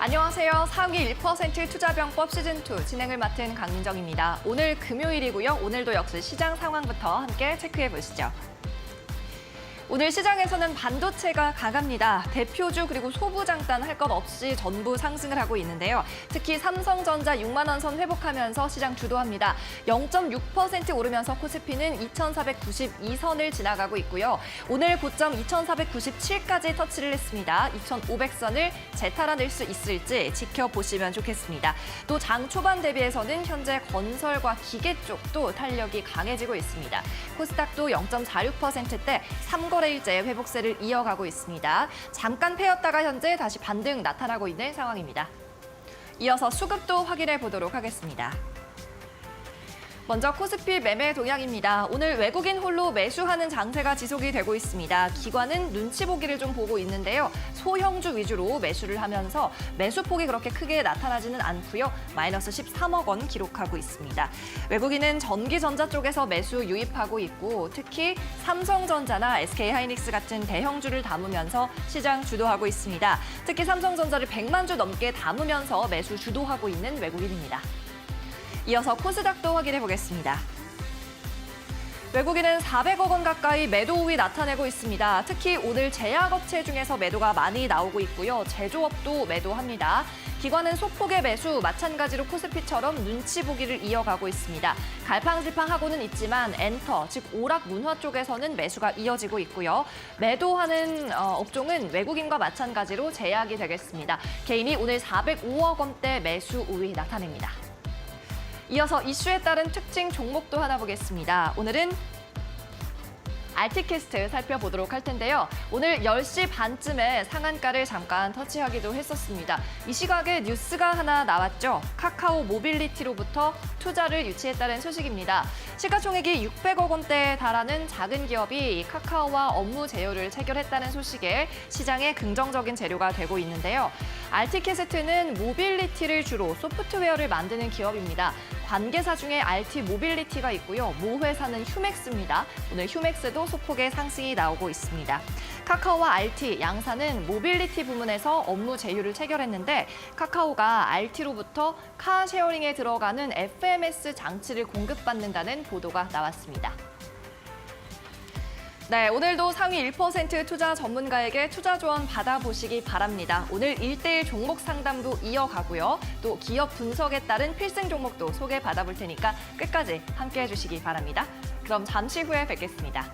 안녕하세요. 상위 1% 투자병법 시즌2 진행을 맡은 강민정입니다. 오늘 금요일이고요. 오늘도 역시 시장 상황부터 함께 체크해 보시죠. 오늘 시장에서는 반도체가 강합니다. 대표주 그리고 소부장단 할 것 없이 전부 상승을 하고 있는데요. 특히 삼성전자 6만 원 선 회복하면서 시장 주도합니다. 0.6% 오르면서 코스피는 2,492선을 지나가고 있고요. 오늘 고점 2,497까지 터치를 했습니다. 2,500선을 재탈환할 수 있을지 지켜보시면 좋겠습니다. 또 장 초반 대비해서는 현재 건설과 기계 쪽도 탄력이 강해지고 있습니다. 코스닥도 0.46%대 3거래일째 회복세를 이어가고 있습니다. 잠깐 패였다가 현재 다시 반등 나타나고 있는 상황입니다. 이어서 수급도 확인해 보도록 하겠습니다. 먼저 코스피 매매 동향입니다. 오늘 외국인 홀로 매수하는 장세가 지속이 되고 있습니다. 기관은 눈치 보기를 좀 보고 있는데요. 소형주 위주로 매수를 하면서 매수폭이 그렇게 크게 나타나지는 않고요. 마이너스 13억 원 기록하고 있습니다. 외국인은 전기전자 쪽에서 매수 유입하고 있고 특히 삼성전자나 SK하이닉스 같은 대형주를 담으면서 시장 주도하고 있습니다. 특히 삼성전자를 100만 주 넘게 담으면서 매수 주도하고 있는 외국인입니다. 이어서 코스닥도 확인해 보겠습니다. 외국인은 400억 원 가까이 매도 우위 나타내고 있습니다. 특히 오늘 제약업체 중에서 매도가 많이 나오고 있고요. 제조업도 매도합니다. 기관은 소폭의 매수, 마찬가지로 코스피처럼 눈치 보기를 이어가고 있습니다. 갈팡질팡하고는 있지만 엔터, 즉 오락 문화 쪽에서는 매수가 이어지고 있고요. 매도하는 업종은 외국인과 마찬가지로 제약이 되겠습니다. 개인이 오늘 405억 원대 매수 우위 나타냅니다. 이어서 이슈에 따른 특징 종목도 하나 보겠습니다. 오늘은 알티캐스트 살펴보도록 할 텐데요. 오늘 10시 반쯤에 상한가를 잠깐 터치하기도 했었습니다. 이 시각에 뉴스가 하나 나왔죠. 카카오 모빌리티로부터 투자를 유치했다는 소식입니다. 시가총액이 600억 원대에 달하는 작은 기업이 카카오와 업무 제휴를 체결했다는 소식에 시장에 긍정적인 재료가 되고 있는데요. 알티캐스트는 모빌리티를 주로 소프트웨어를 만드는 기업입니다. 관계사 중에 알티 모빌리티가 있고요. 모회사는 휴맥스입니다. 오늘 휴맥스도 소폭의 상승이 나오고 있습니다. 카카오와 알티, 양사는 모빌리티 부문에서 업무 제휴를 체결했는데 카카오가 알티로부터 카쉐어링에 들어가는 FMS 장치를 공급받는다는 보도가 나왔습니다. 네, 오늘도 상위 1% 투자 전문가에게 투자 조언 받아보시기 바랍니다. 오늘 1대1 종목 상담도 이어가고요. 또 기업 분석에 따른 필승 종목도 소개받아볼 테니까 끝까지 함께해 주시기 바랍니다. 그럼 잠시 후에 뵙겠습니다.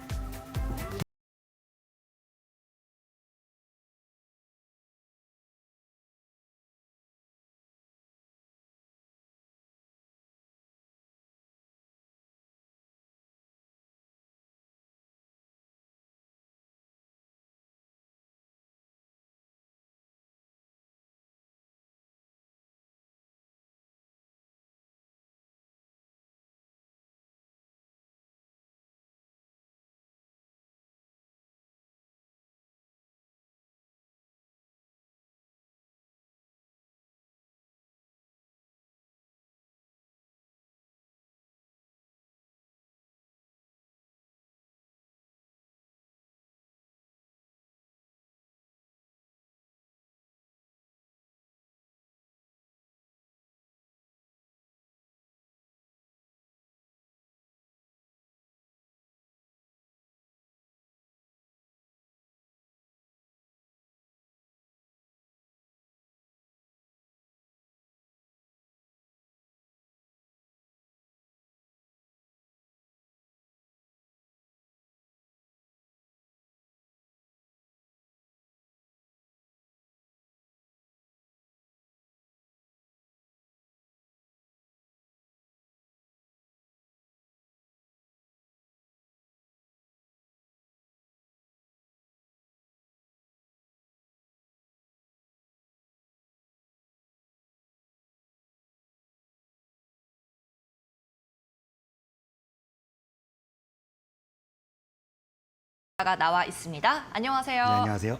가 나와 있습니다. 안녕하세요. 네, 안녕하세요.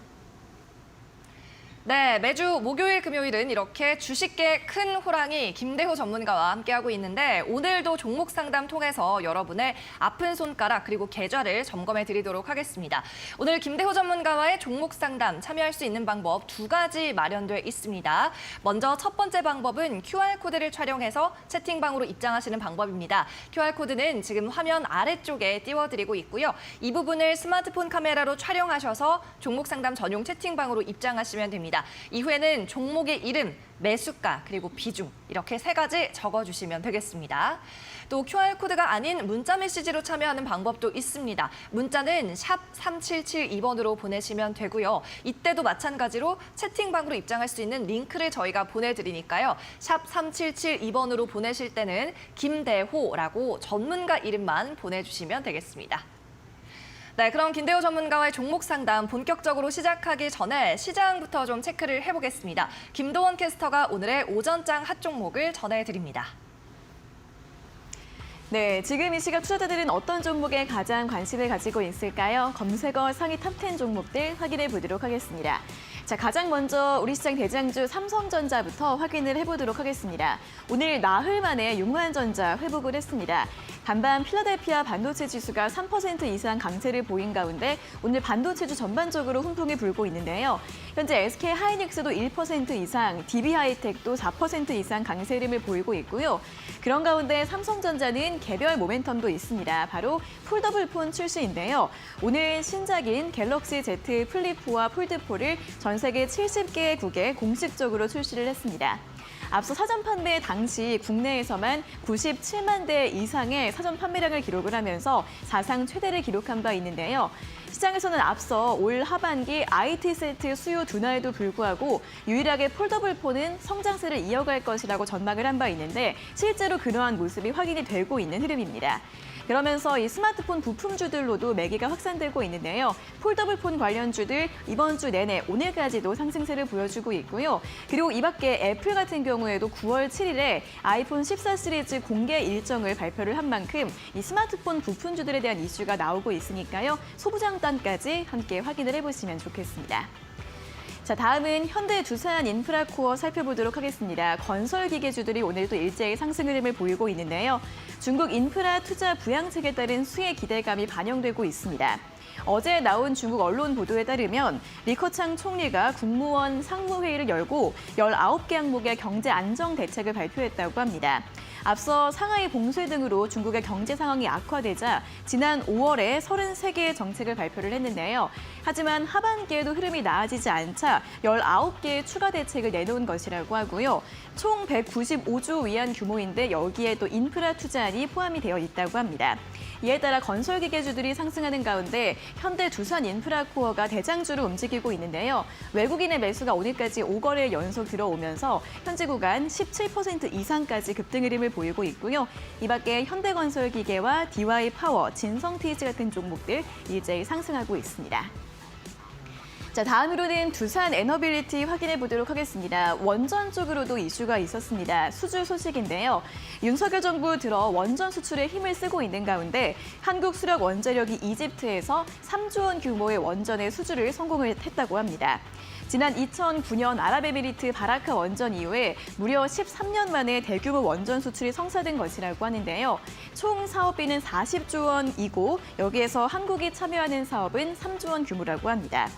네, 매주 목요일, 금요일은 이렇게 주식계 큰 호랑이 김대호 전문가와 함께하고 있는데 오늘도 종목 상담 통해서 여러분의 아픈 손가락 그리고 계좌를 점검해 드리도록 하겠습니다. 오늘 김대호 전문가와의 종목 상담 참여할 수 있는 방법 두 가지 마련돼 있습니다. 먼저 첫 번째 방법은 QR코드를 촬영해서 채팅방으로 입장하시는 방법입니다. QR코드는 지금 화면 아래쪽에 띄워드리고 있고요. 이 부분을 스마트폰 카메라로 촬영하셔서 종목 상담 전용 채팅방으로 입장하시면 됩니다. 이후에는 종목의 이름, 매수가, 그리고 비중 이렇게 세 가지 적어주시면 되겠습니다. 또 QR코드가 아닌 문자 메시지로 참여하는 방법도 있습니다. 문자는 샵 3772번으로 보내시면 되고요. 이때도 마찬가지로 채팅방으로 입장할 수 있는 링크를 저희가 보내드리니까요. 샵 3772번으로 보내실 때는 김대호라고 전문가 이름만 보내주시면 되겠습니다. 네, 그럼 김대호 전문가와의 종목 상담 본격적으로 시작하기 전에 시장부터 좀 체크를 해보겠습니다. 김도원 캐스터가 오늘의 오전장 핫 종목을 전해드립니다. 네, 지금 이 시각 투자자들은 어떤 종목에 가장 관심을 가지고 있을까요? 검색어 상위 탑10 종목들 확인해 보도록 하겠습니다. 자, 가장 먼저 우리 시장 대장주 삼성전자부터 확인을 해보도록 하겠습니다. 오늘 나흘 만에 용환전자 회복을 했습니다. 간밤 필라델피아 반도체 지수가 3% 이상 강세를 보인 가운데 오늘 반도체주 전반적으로 훈풍이 불고 있는데요. 현재 SK 하이닉스도 1% 이상, DB 하이텍도 4% 이상 강세 흐름을 보이고 있고요. 그런 가운데 삼성전자는 개별 모멘텀도 있습니다. 바로 폴더블폰 출시인데요. 오늘 신작인 갤럭시 Z 플립4와 폴드4를 전 세계 70개국에 공식적으로 출시를 했습니다. 앞서 사전 판매 당시 국내에서만 97만 대 이상의 사전 판매량을 기록을 하면서 사상 최대를 기록한 바 있는데요. 시장에서는 앞서 올 하반기 IT 세트 수요 둔화에도 불구하고 유일하게 폴더블폰은 성장세를 이어갈 것이라고 전망을 한 바 있는데 실제로 그러한 모습이 확인이 되고 있는 흐름입니다. 그러면서 이 스마트폰 부품주들로도 매기가 확산되고 있는데요. 폴더블폰 관련주들 이번 주 내내 오늘까지도 상승세를 보여주고 있고요. 그리고 이 밖에 애플 같은 경우에도 9월 7일에 아이폰 14 시리즈 공개 일정을 발표를 한 만큼 이 스마트폰 부품주들에 대한 이슈가 나오고 있으니까요. 소부장단까지 함께 확인을 해보시면 좋겠습니다. 자, 다음은 현대 두산 인프라코어 살펴보도록 하겠습니다. 건설기계주들이 오늘도 일제히 상승 흐름을 보이고 있는데요. 중국 인프라 투자 부양책에 따른 수혜 기대감이 반영되고 있습니다. 어제 나온 중국 언론 보도에 따르면 리커창 총리가 국무원 상무회의를 열고 19개 항목의 경제 안정 대책을 발표했다고 합니다. 앞서 상하이 봉쇄 등으로 중국의 경제 상황이 악화되자 지난 5월에 33개의 정책을 발표를 했는데요. 하지만 하반기에도 흐름이 나아지지 않자 19개의 추가 대책을 내놓은 것이라고 하고요. 총 195조 위안 규모인데 여기에 또 인프라 투자안이 포함이 되어 있다고 합니다. 이에 따라 건설기계주들이 상승하는 가운데 현대 두산 인프라코어가 대장주로 움직이고 있는데요. 외국인의 매수가 오늘까지 5거래 연속 들어오면서 현재 구간 17% 이상까지 급등 흐름을 보이고 있고요. 이 밖에 현대건설기계와 DY파워, 진성TC 같은 종목들 일제히 상승하고 있습니다. 자, 다음으로는 두산 에너빌리티 확인해 보도록 하겠습니다. 원전 쪽으로도 이슈가 있었습니다. 수주 소식인데요. 윤석열 정부 들어 원전 수출에 힘을 쓰고 있는 가운데 한국 수력 원자력이 이집트에서 3조 원 규모의 원전의 수주를 성공을 했다고 합니다. 지난 2009년 아랍에미리트 바라카 원전 이후에 무려 13년 만에 대규모 원전 수출이 성사된 것이라고 하는데요. 총 사업비는 40조 원이고 여기에서 한국이 참여하는 사업은 3조 원 규모라고 합니다.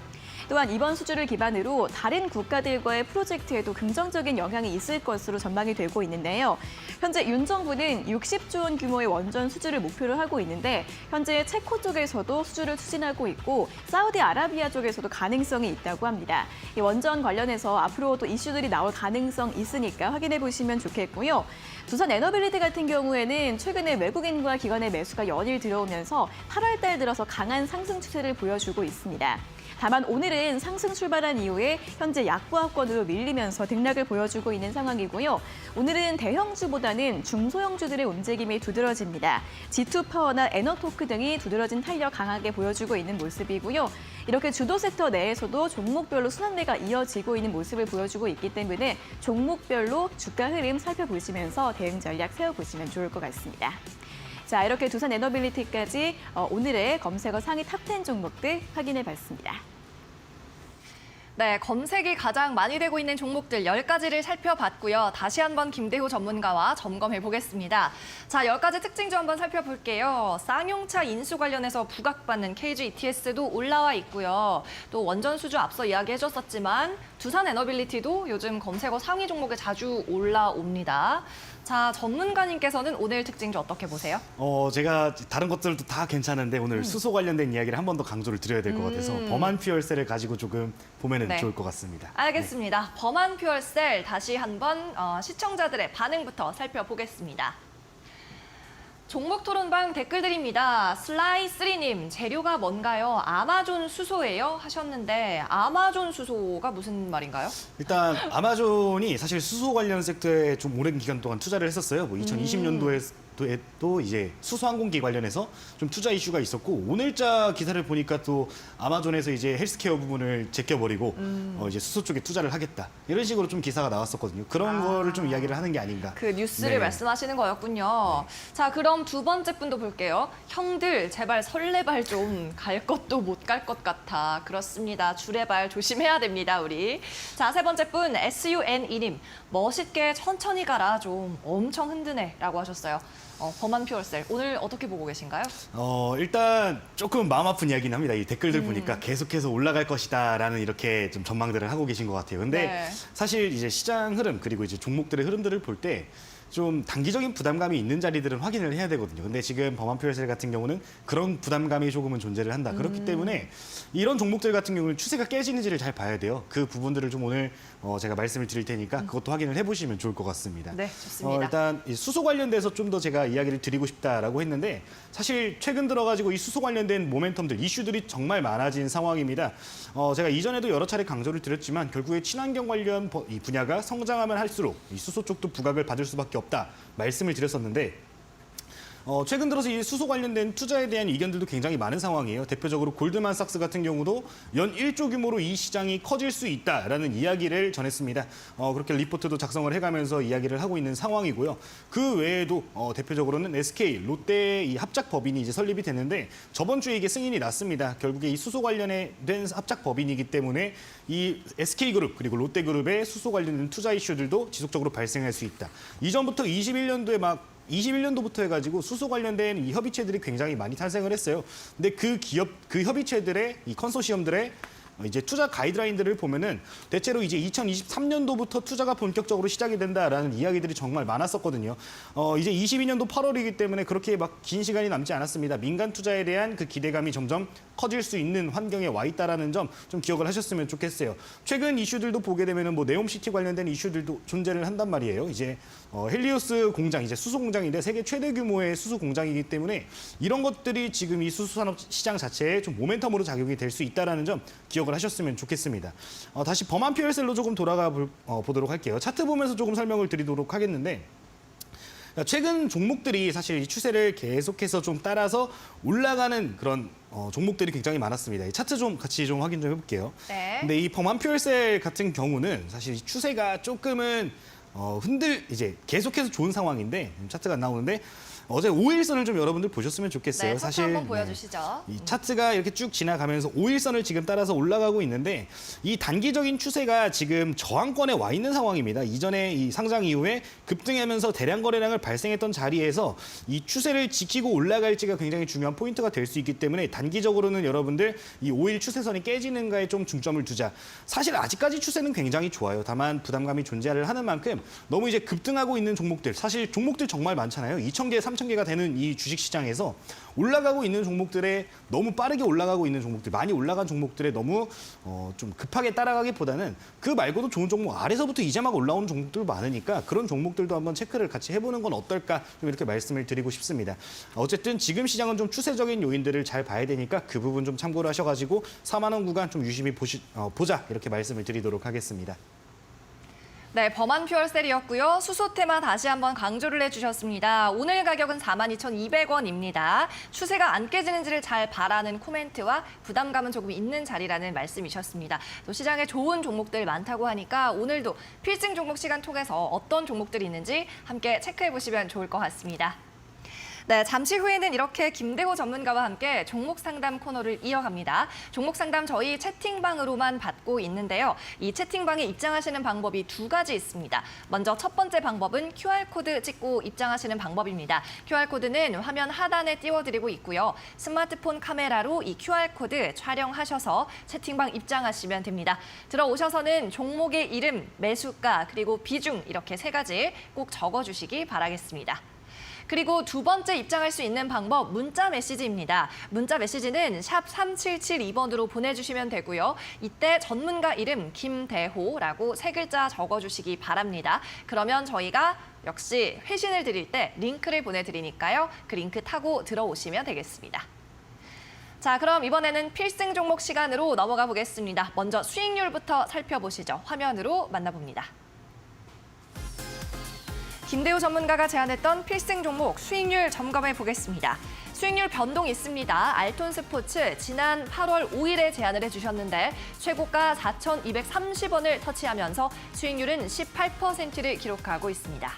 또한 이번 수주를 기반으로 다른 국가들과의 프로젝트에도 긍정적인 영향이 있을 것으로 전망이 되고 있는데요. 현재 윤 정부는 60조 원 규모의 원전 수주를 목표로 하고 있는데 현재 체코 쪽에서도 수주를 추진하고 있고 사우디아라비아 쪽에서도 가능성이 있다고 합니다. 이 원전 관련해서 앞으로도 이슈들이 나올 가능성 있으니까 확인해 보시면 좋겠고요. 두산 에너빌리티 같은 경우에는 최근에 외국인과 기관의 매수가 연일 들어오면서 8월 달 들어서 강한 상승 추세를 보여주고 있습니다. 다만 오늘은 상승 출발한 이후에 현재 약보합권으로 밀리면서 등락을 보여주고 있는 상황이고요. 오늘은 대형주보다는 중소형주들의 움직임이 두드러집니다. G2파워나 에너토크 등이 두드러진 탄력 강하게 보여주고 있는 모습이고요. 이렇게 주도 섹터 내에서도 종목별로 순환매가 이어지고 있는 모습을 보여주고 있기 때문에 종목별로 주가 흐름 살펴보시면서 대응 전략 세워보시면 좋을 것 같습니다. 자, 이렇게 두산 에너빌리티까지 오늘의 검색어 상위 탑10 종목들 확인해 봤습니다. 네, 검색이 가장 많이 되고 있는 종목들 10가지를 살펴봤고요. 다시 한번 김대호 전문가와 점검해 보겠습니다. 자, 10가지 특징 좀 한번 살펴볼게요. 쌍용차 인수 관련해서 부각받는 KG ETS도 올라와 있고요. 또 원전 수주 앞서 이야기해 줬었지만 두산 에너빌리티도 요즘 검색어 상위 종목에 자주 올라옵니다. 자, 전문가님께서는 오늘 특징 좀 어떻게 보세요? 제가 다른 것들도 다 괜찮은데 오늘 수소 관련된 이야기를 한 번 더 강조를 드려야 될 것 같아서 범한 퓨얼셀을 가지고 조금 보면은 네. 좋을 것 같습니다. 알겠습니다. 범한 퓨얼셀 다시 한번 시청자들의 반응부터 살펴보겠습니다. 종목 토론방 댓글들입니다. 슬라이3님, 재료가 뭔가요? 아마존 수소예요? 하셨는데 아마존 수소가 무슨 말인가요? 일단 아마존이 사실 수소 관련 섹터에 좀 오랜 기간 동안 투자를 했었어요. 뭐 2020년도에도 이제 수소 항공기 관련해서 좀 투자 이슈가 있었고 오늘자 기사를 보니까 또 아마존에서 이제 헬스케어 부분을 제껴버리고 이제 수소 쪽에 투자를 하겠다 이런 식으로 좀 기사가 나왔었거든요. 그런 거를 좀 이야기를 하는 게 아닌가. 그 뉴스를 네. 말씀하시는 거였군요. 자, 그럼 두 번째 분도 볼게요. 형들 제발 설레발 좀 갈 것도 못 갈 것 같아. 그렇습니다. 주레발 조심해야 됩니다, 우리. 자, 세 번째 분 SUN2님. 멋있게 천천히 가라. 좀 엄청 흔드네라고 하셨어요. 범한 퓨얼셀 오늘 어떻게 보고 계신가요? 일단 조금 마음 아픈 이야기는 합니다. 이 댓글들 보니까 계속해서 올라갈 것이다라는 이렇게 좀 전망들을 하고 계신 것 같아요. 근데 네. 사실 이제 시장 흐름 그리고 이제 종목들의 흐름들을 볼 때 좀 단기적인 부담감이 있는 자리들은 확인을 해야 되거든요. 근데 지금 범한 퓨얼셀 같은 경우는 그런 부담감이 조금은 존재를 한다. 그렇기 때문에 이런 종목들 같은 경우는 추세가 깨지는지를 잘 봐야 돼요. 그 부분들을 좀 오늘 제가 말씀을 드릴 테니까 그것도 확인을 해보시면 좋을 것 같습니다. 네, 좋습니다. 일단 이 수소 관련돼서 좀 더 제가 이야기를 드리고 싶다라고 했는데 사실 최근 들어가지고 이 수소 관련된 모멘텀들, 이슈들이 정말 많아진 상황입니다. 제가 이전에도 여러 차례 강조를 드렸지만 결국에 친환경 관련 이 분야가 성장하면 할수록 이 수소 쪽도 부각을 받을 수밖에 없다 말씀을 드렸었는데 최근 들어서 이 수소 관련된 투자에 대한 의견들도 굉장히 많은 상황이에요. 대표적으로 골드만삭스 같은 경우도 연 1조 규모로 이 시장이 커질 수 있다라는 이야기를 전했습니다. 그렇게 리포트도 작성을 해가면서 이야기를 하고 있는 상황이고요. 그 외에도 대표적으로는 SK, 롯데 이 합작 법인이 이제 설립이 됐는데 저번 주에 이게 승인이 났습니다. 결국에 이 수소 관련된 합작 법인이기 때문에 이 SK그룹 그리고 롯데그룹의 수소 관련된 투자 이슈들도 지속적으로 발생할 수 있다. 이전부터 21년도부터 해가지고 수소 관련된 이 협의체들이 굉장히 많이 탄생을 했어요. 근데 그 협의체들의 이 컨소시엄들의 이제 투자 가이드라인들을 보면은 대체로 이제 2023년도부터 투자가 본격적으로 시작이 된다라는 이야기들이 정말 많았었거든요. 이제 22년도 8월이기 때문에 그렇게 막 긴 시간이 남지 않았습니다. 민간 투자에 대한 그 기대감이 점점 커질 수 있는 환경에 와 있다라는 점 좀 기억을 하셨으면 좋겠어요. 최근 이슈들도 보게 되면은 뭐 네옴시티 관련된 이슈들도 존재를 한단 말이에요. 이제 헬리오스 공장, 이제 수소 공장인데 세계 최대 규모의 수소 공장이기 때문에 이런 것들이 지금 이 수소 산업 시장 자체에 좀 모멘텀으로 작용이 될 수 있다라는 점 기억을 하셨으면 좋겠습니다. 다시 범한 퓨얼셀로 조금 돌아가 보도록 할게요. 차트 보면서 조금 설명을 드리도록 하겠는데 최근 종목들이 사실 이 추세를 계속해서 좀 따라서 올라가는 그런 종목들이 굉장히 많았습니다. 이 차트 좀 같이 좀 확인 좀 해볼게요. 네. 근데 이 범한 퓨얼셀 같은 경우는 사실 이 추세가 조금은 이제 계속해서 좋은 상황인데 차트가 안 나오는데 어제 5일선을 좀 여러분들 보셨으면 좋겠어요. 네, 차트 한번 보여주시죠. 이 차트가 이렇게 쭉 지나가면서 5일선을 지금 따라서 올라가고 있는데 이 단기적인 추세가 지금 저항권에 와 있는 상황입니다. 이전에 이 상장 이후에 급등하면서 대량 거래량을 발생했던 자리에서 이 추세를 지키고 올라갈지가 굉장히 중요한 포인트가 될 수 있기 때문에 단기적으로는 여러분들 이 5일 추세선이 깨지는가에 좀 중점을 두자. 사실 아직까지 추세는 굉장히 좋아요. 다만 부담감이 존재를 하는 만큼 너무 이제 급등하고 있는 종목들, 사실 종목들 정말 많잖아요. 2,000개, 3,000개가 되는 이 주식시장에서 올라가고 있는 종목들에 너무 빠르게 올라가고 있는 종목들, 많이 올라간 종목들에 너무 좀 급하게 따라가기보다는 그 말고도 좋은 종목 아래서부터 이제 막 올라오는 종목들 많으니까 그런 종목들도 한번 체크를 같이 해보는 건 어떨까 좀 이렇게 말씀을 드리고 싶습니다. 어쨌든 지금 시장은 좀 추세적인 요인들을 잘 봐야 되니까 그 부분 좀 참고를 하셔가지고 4만 원 구간 좀 유심히 보자 이렇게 말씀을 드리도록 하겠습니다. 네, 범한 퓨얼셀이었고요. 수소 테마 다시 한번 강조를 해주셨습니다. 오늘 가격은 42,200원입니다. 추세가 안 깨지는지를 잘 바라는 코멘트와 부담감은 조금 있는 자리라는 말씀이셨습니다. 또 시장에 좋은 종목들 많다고 하니까 오늘도 필승 종목 시간 통해서 어떤 종목들이 있는지 함께 체크해 보시면 좋을 것 같습니다. 네, 잠시 후에는 이렇게 김대호 전문가와 함께 종목 상담 코너를 이어갑니다. 종목 상담 저희 채팅방으로만 받고 있는데요. 이 채팅방에 입장하시는 방법이 두 가지 있습니다. 먼저 첫 번째 방법은 QR코드 찍고 입장하시는 방법입니다. QR코드는 화면 하단에 띄워드리고 있고요. 스마트폰 카메라로 이 QR코드 촬영하셔서 채팅방 입장하시면 됩니다. 들어오셔서는 종목의 이름, 매수가, 그리고 비중 이렇게 세 가지 꼭 적어주시기 바라겠습니다. 그리고 두 번째 입장할 수 있는 방법, 문자 메시지입니다. 문자 메시지는 샵 3772번으로 보내주시면 되고요. 이때 전문가 이름 김대호라고 세 글자 적어주시기 바랍니다. 그러면 저희가 역시 회신을 드릴 때 링크를 보내드리니까요. 그 링크 타고 들어오시면 되겠습니다. 자, 그럼 이번에는 필승 종목 시간으로 넘어가 보겠습니다. 먼저 수익률부터 살펴보시죠. 화면으로 만나봅니다. 김대호 전문가가 제안했던 필승 종목 수익률 점검해 보겠습니다. 수익률 변동 있습니다. 알톤 스포츠 지난 8월 5일에 제안을 해주셨는데 최고가 4,230원을 터치하면서 수익률은 18%를 기록하고 있습니다.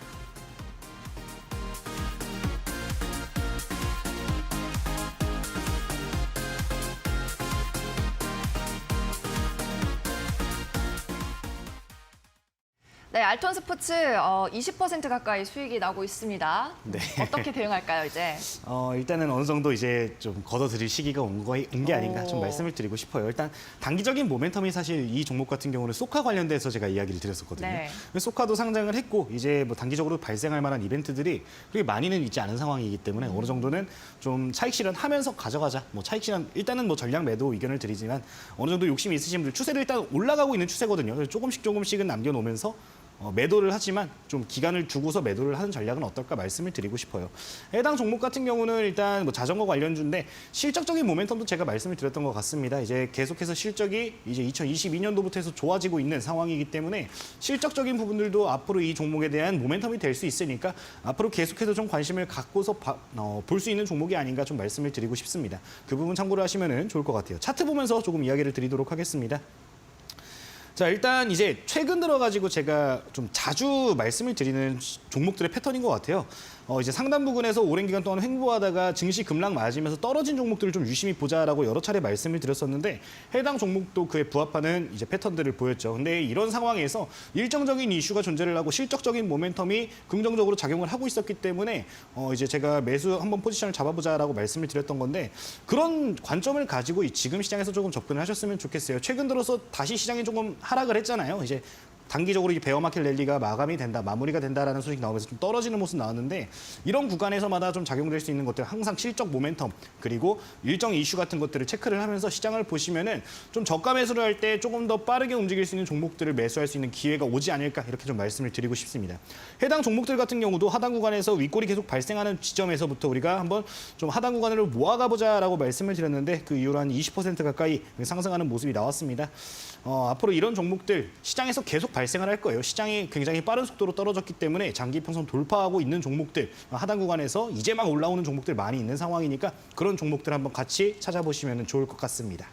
네, 알톤 스포츠 20% 가까이 수익이 나고 있습니다. 네. 어떻게 대응할까요, 이제? 일단은 어느 정도 이제 좀 걷어들일 시기가 온 게 아닌가 좀 말씀을 드리고 싶어요. 일단 단기적인 모멘텀이 사실 이 종목 같은 경우는 소카 관련돼서 제가 이야기를 드렸었거든요. 네. 소카도 상장을 했고 이제 뭐 단기적으로 발생할 만한 이벤트들이 그렇게 많이는 있지 않은 상황이기 때문에 어느 정도는 좀 차익 실현하면서 가져가자. 뭐 차익 실현 일단은 뭐 전략 매도 의견을 드리지만 어느 정도 욕심이 있으신 분들 추세도 일단 올라가고 있는 추세거든요. 그래서 조금씩은 남겨놓으면서 매도를 하지만 좀 기간을 두고서 매도를 하는 전략은 어떨까 말씀을 드리고 싶어요. 해당 종목 같은 경우는 일단 뭐 자전거 관련주인데 실적적인 모멘텀도 제가 말씀을 드렸던 것 같습니다. 이제 계속해서 실적이 이제 2022년도부터 해서 좋아지고 있는 상황이기 때문에 실적적인 부분들도 앞으로 이 종목에 대한 모멘텀이 될 수 있으니까 앞으로 계속해서 좀 관심을 갖고서 볼 수 있는 종목이 아닌가 좀 말씀을 드리고 싶습니다. 그 부분 참고를 하시면 좋을 것 같아요. 차트 보면서 조금 이야기를 드리도록 하겠습니다. 자, 일단 이제 최근 들어가지고 제가 좀 자주 말씀을 드리는 종목들의 패턴인 것 같아요. 이제 상단 부근에서 오랜 기간 동안 횡보하다가 증시 급락 맞으면서 떨어진 종목들을 좀 유심히 보자라고 여러 차례 말씀을 드렸었는데 해당 종목도 그에 부합하는 이제 패턴들을 보였죠. 근데 이런 상황에서 일정적인 이슈가 존재를 하고 실적적인 모멘텀이 긍정적으로 작용을 하고 있었기 때문에 이제 제가 매수 한번 포지션을 잡아보자라고 말씀을 드렸던 건데 그런 관점을 가지고 지금 시장에서 조금 접근을 하셨으면 좋겠어요. 최근 들어서 다시 시장이 조금 하락을 했잖아요. 이제 단기적으로 이 베어마켓 랠리가 마무리가 된다라는 소식이 나오면서 좀 떨어지는 모습 나왔는데 이런 구간에서마다 좀 작용될 수 있는 것들 항상 실적 모멘텀 그리고 일정 이슈 같은 것들을 체크를 하면서 시장을 보시면은 좀 저가 매수를 할 때 조금 더 빠르게 움직일 수 있는 종목들을 매수할 수 있는 기회가 오지 않을까 이렇게 좀 말씀을 드리고 싶습니다. 해당 종목들 같은 경우도 하단 구간에서 윗골이 계속 발생하는 지점에서부터 우리가 한번 좀 하단 구간을 모아가 보자라고 말씀을 드렸는데 그 이후로 한 20% 가까이 상승하는 모습이 나왔습니다. 앞으로 이런 종목들 시장에서 계속 발생을 할 거예요. 시장이 굉장히 빠른 속도로 떨어졌기 때문에 장기 평선 돌파하고 있는 종목들, 하단 구간에서 이제 막 올라오는 종목들 많이 있는 상황이니까 그런 종목들 한번 같이 찾아보시면 좋을 것 같습니다.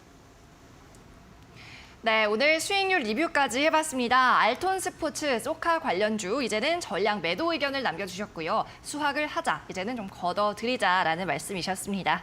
네, 오늘 수익률 리뷰까지 해봤습니다. 알톤 스포츠, 소카 관련주, 이제는 전량 매도 의견을 남겨주셨고요. 수확을 하자, 이제는 좀 걷어들이자라는 말씀이셨습니다.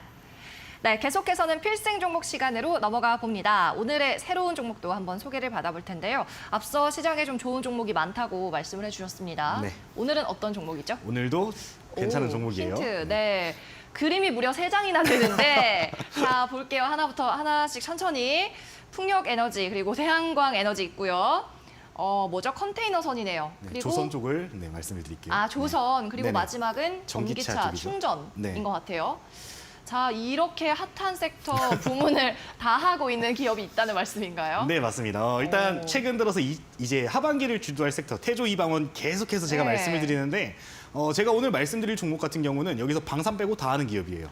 네, 계속해서는 필승 종목 시간으로 넘어가 봅니다. 오늘의 새로운 종목도 한번 소개를 받아볼 텐데요. 앞서 시장에 좀 좋은 종목이 많다고 말씀을 해주셨습니다. 네. 오늘은 어떤 종목이죠? 오늘도 괜찮은 오, 종목이에요. 힌트, 네. 그림이 무려 3장이나 되는데 자, 볼게요. 하나씩 천천히. 풍력에너지 그리고 태양광 에너지 있고요. 뭐죠? 컨테이너선이네요. 네, 그리고 조선 쪽을 말씀을 드릴게요. 조선 그리고 네네. 마지막은 전기차 전기차 쪽이죠. 충전인 네. 것 같아요. 자, 이렇게 핫한 섹터 부문을 다 하고 있는 기업이 있다는 말씀인가요? 네, 맞습니다. 일단 오. 최근 들어서 이제 하반기를 주도할 섹터 태조 이방원 계속해서 제가 네. 말씀을 드리는데 제가 오늘 말씀드릴 종목 같은 경우는 여기서 방산 빼고 다 하는 기업이에요.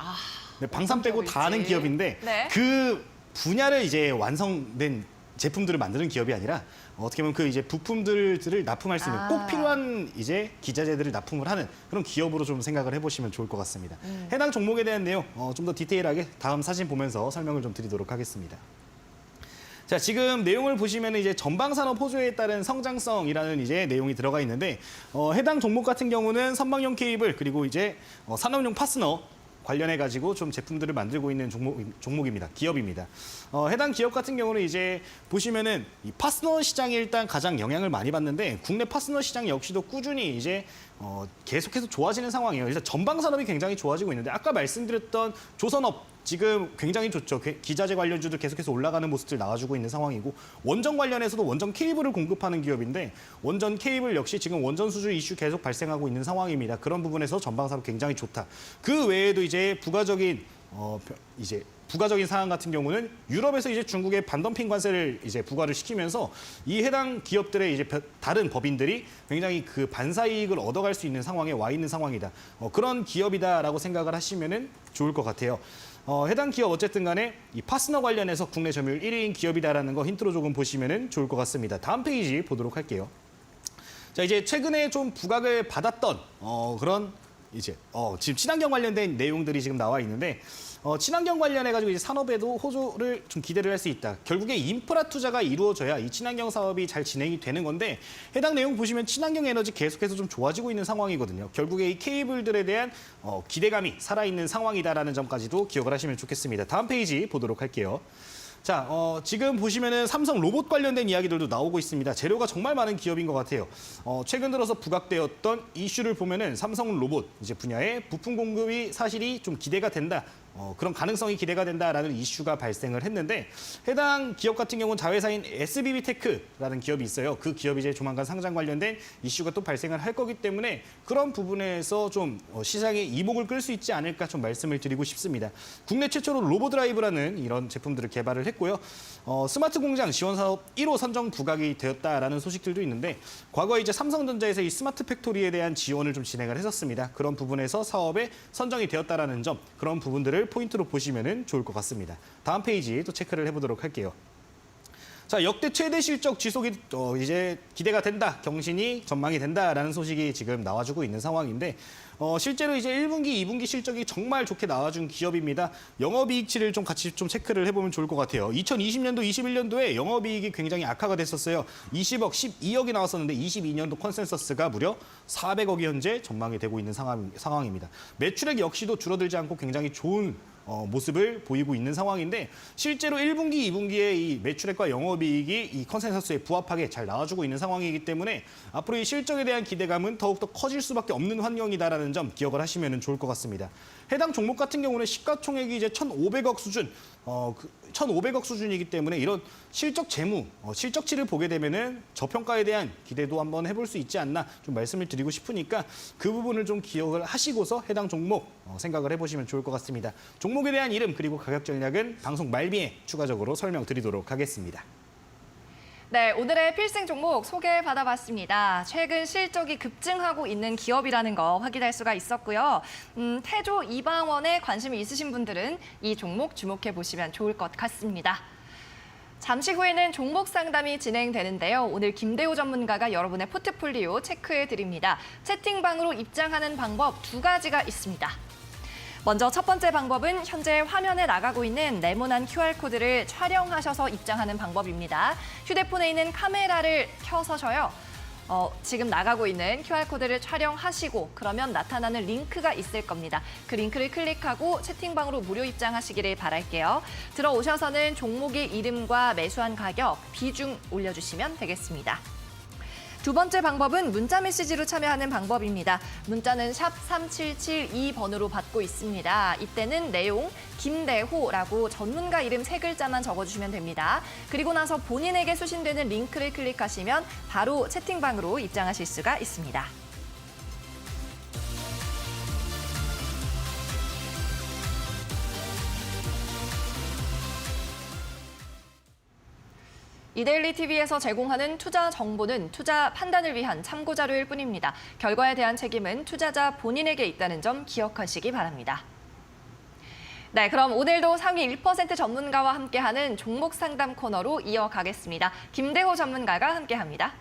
네, 방산 빼고 다 하는 기업일지. 기업인데 네. 그 분야를 이제 완성된 제품들을 만드는 기업이 아니라 어떻게 보면 그 이제 부품들을 납품할 수 있는 꼭 필요한 이제 기자재들을 납품을 하는 그런 기업으로 좀 생각을 해보시면 좋을 것 같습니다. 해당 종목에 대한 내용 좀 더 디테일하게 다음 사진 보면서 설명을 좀 드리도록 하겠습니다. 자, 지금 내용을 보시면 이제 전방산업 호조에 따른 성장성이라는 이제 내용이 들어가 있는데 해당 종목 같은 경우는 선박용 케이블 그리고 이제 산업용 파스너 관련해 가지고 좀 제품들을 만들고 있는 종목입니다. 기업입니다. 해당 기업 같은 경우는 이제 보시면은 이 파스너 시장이 일단 가장 영향을 많이 받는데 국내 파스너 시장 역시도 꾸준히 이제 계속해서 좋아지는 상황이에요. 그래서 전방 산업이 굉장히 좋아지고 있는데 아까 말씀드렸던 조선업 지금 굉장히 좋죠. 기자재 관련주들 계속해서 올라가는 모습들 나와주고 있는 상황이고 원전 관련해서도 원전 케이블을 공급하는 기업인데 원전 케이블 역시 지금 원전 수주 이슈 계속 발생하고 있는 상황입니다. 그런 부분에서 전방 산업 굉장히 좋다. 그 외에도 이제 부가적인 상황 같은 경우는 유럽에서 이제 중국의 반덤핑 관세를 이제 부과를 시키면서 이 해당 기업들의 이제 다른 법인들이 굉장히 그 반사 이익을 얻어갈 수 있는 상황에 와 있는 상황이다. 그런 기업이다라고 생각을 하시면은 좋을 것 같아요. 해당 기업 어쨌든 간에 이 파스너 관련해서 국내 점유율 1위인 기업이다라는 거 힌트로 조금 보시면은 좋을 것 같습니다. 다음 페이지 보도록 할게요. 자, 이제 최근에 좀 부각을 받았던 그런 이제 지금 친환경 관련된 내용들이 지금 나와 있는데 친환경 관련해가지고 이제 산업에도 호조를 좀 기대를 할 수 있다. 결국에 인프라 투자가 이루어져야 이 친환경 사업이 잘 진행이 되는 건데 해당 내용 보시면 친환경 에너지 계속해서 좀 좋아지고 있는 상황이거든요. 결국에 이 케이블들에 대한 기대감이 살아있는 상황이다라는 점까지도 기억을 하시면 좋겠습니다. 다음 페이지 보도록 할게요. 자, 지금 보시면은 삼성 로봇 관련된 이야기들도 나오고 있습니다. 재료가 정말 많은 기업인 것 같아요. 최근 들어서 부각되었던 이슈를 보면은 삼성 로봇 이제 분야의 부품 공급이 사실이 좀 기대가 된다. 그런 가능성이 기대가 된다라는 이슈가 발생을 했는데 해당 기업 같은 경우는 자회사인 SBB테크라는 기업이 있어요. 그 기업이 이제 조만간 상장 관련된 이슈가 또 발생을 할 거기 때문에 그런 부분에서 좀 시장에 이목을 끌 수 있지 않을까 좀 말씀을 드리고 싶습니다. 국내 최초로 로보드라이브라는 이런 제품들을 개발을 했고요. 스마트 공장 지원 사업 1호 선정 부각이 되었다라는 소식들도 있는데 과거에 이제 삼성전자에서 이 스마트 팩토리에 대한 지원을 좀 진행을 했었습니다. 그런 부분에서 사업에 선정이 되었다라는 점, 그런 부분들을 포인트로 보시면 좋을 것 같습니다. 다음 페이지 또 체크를 해보도록 할게요. 자, 역대 최대 실적 지속이 이제 기대가 된다, 경신이 전망이 된다라는 소식이 지금 나와주고 있는 상황인데 실제로 이제 1분기, 2분기 실적이 정말 좋게 나와준 기업입니다. 영업이익치를 좀 같이 좀 체크를 해보면 좋을 것 같아요. 2020년도, 21년도에 영업이익이 굉장히 악화가 됐었어요. 20억, 12억이 나왔었는데 22년도 컨센서스가 무려 400억이 현재 전망이 되고 있는 상황입니다. 매출액 역시도 줄어들지 않고 굉장히 좋은 모습을 보이고 있는 상황인데 실제로 1분기, 2분기에 이 매출액과 영업이익이 이 컨센서스에 부합하게 잘 나와주고 있는 상황이기 때문에 앞으로 이 실적에 대한 기대감은 더욱더 커질 수밖에 없는 환경이다라는 점 기억을 하시면 좋을 것 같습니다. 해당 종목 같은 경우는 시가총액이 이제 1,500억 수준, 1,500억 수준이기 때문에 이런 실적 재무, 실적치를 보게 되면은 저평가에 대한 기대도 한번 해볼 수 있지 않나 좀 말씀을 드리고 싶으니까 그 부분을 좀 기억을 하시고서 해당 종목 생각을 해보시면 좋을 것 같습니다. 종목에 대한 이름 그리고 가격 전략은 방송 말미에 추가적으로 설명드리도록 하겠습니다. 네, 오늘의 필승 종목 소개받아봤습니다. 최근 실적이 급증하고 있는 기업이라는 거 확인할 수가 있었고요. 태조 이방원에 관심이 있으신 분들은 이 종목 주목해 보시면 좋을 것 같습니다. 잠시 후에는 종목 상담이 진행되는데요. 오늘 김대호 전문가가 여러분의 포트폴리오 체크해 드립니다. 채팅방으로 입장하는 방법 2가지가 있습니다. 먼저 첫 번째 방법은 현재 화면에 나가고 있는 네모난 QR코드를 촬영하셔서 입장하는 방법입니다. 휴대폰에 있는 카메라를 켜서셔요. 지금 나가고 있는 QR코드를 촬영하시고 그러면 나타나는 링크가 있을 겁니다. 그 링크를 클릭하고 채팅방으로 무료 입장하시기를 바랄게요. 들어오셔서는 종목의 이름과 매수한 가격, 비중 올려주시면 되겠습니다. 두 번째 방법은 문자 메시지로 참여하는 방법입니다. 문자는 샵 3772번으로 받고 있습니다. 이때는 내용 김대호라고 전문가 이름 3글자만 적어주시면 됩니다. 그리고 나서 본인에게 수신되는 링크를 클릭하시면 바로 채팅방으로 입장하실 수가 있습니다. 이데일리 TV에서 제공하는 투자 정보는 투자 판단을 위한 참고 자료일 뿐입니다. 결과에 대한 책임은 투자자 본인에게 있다는 점 기억하시기 바랍니다. 네, 그럼 오늘도 상위 1% 전문가와 함께하는 종목 상담 코너로 이어가겠습니다. 김대호 전문가가 함께합니다.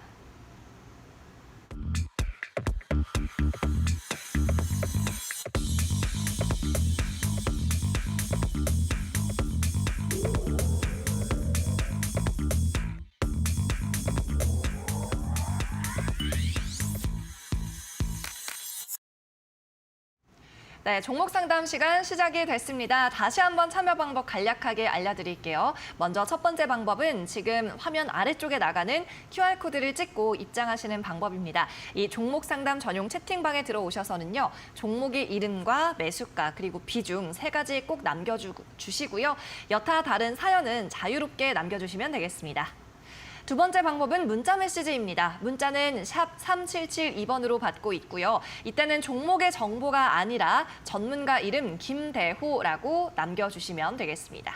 네, 종목 상담 시간 시작이 됐습니다. 다시 한번 참여 방법 간략하게 알려드릴게요. 먼저 첫 번째 방법은 지금 화면 아래쪽에 나가는 QR코드를 찍고 입장하시는 방법입니다. 이 종목 상담 전용 채팅방에 들어오셔서는요. 종목의 이름과 매수가 그리고 비중 세 가지 꼭 남겨주시고요. 여타 다른 사연은 자유롭게 남겨주시면 되겠습니다. 두 번째 방법은 문자 메시지입니다. 문자는 샵 3772번으로 받고 있고요. 이때는 종목의 정보가 아니라 전문가 이름 김대호라고 남겨주시면 되겠습니다.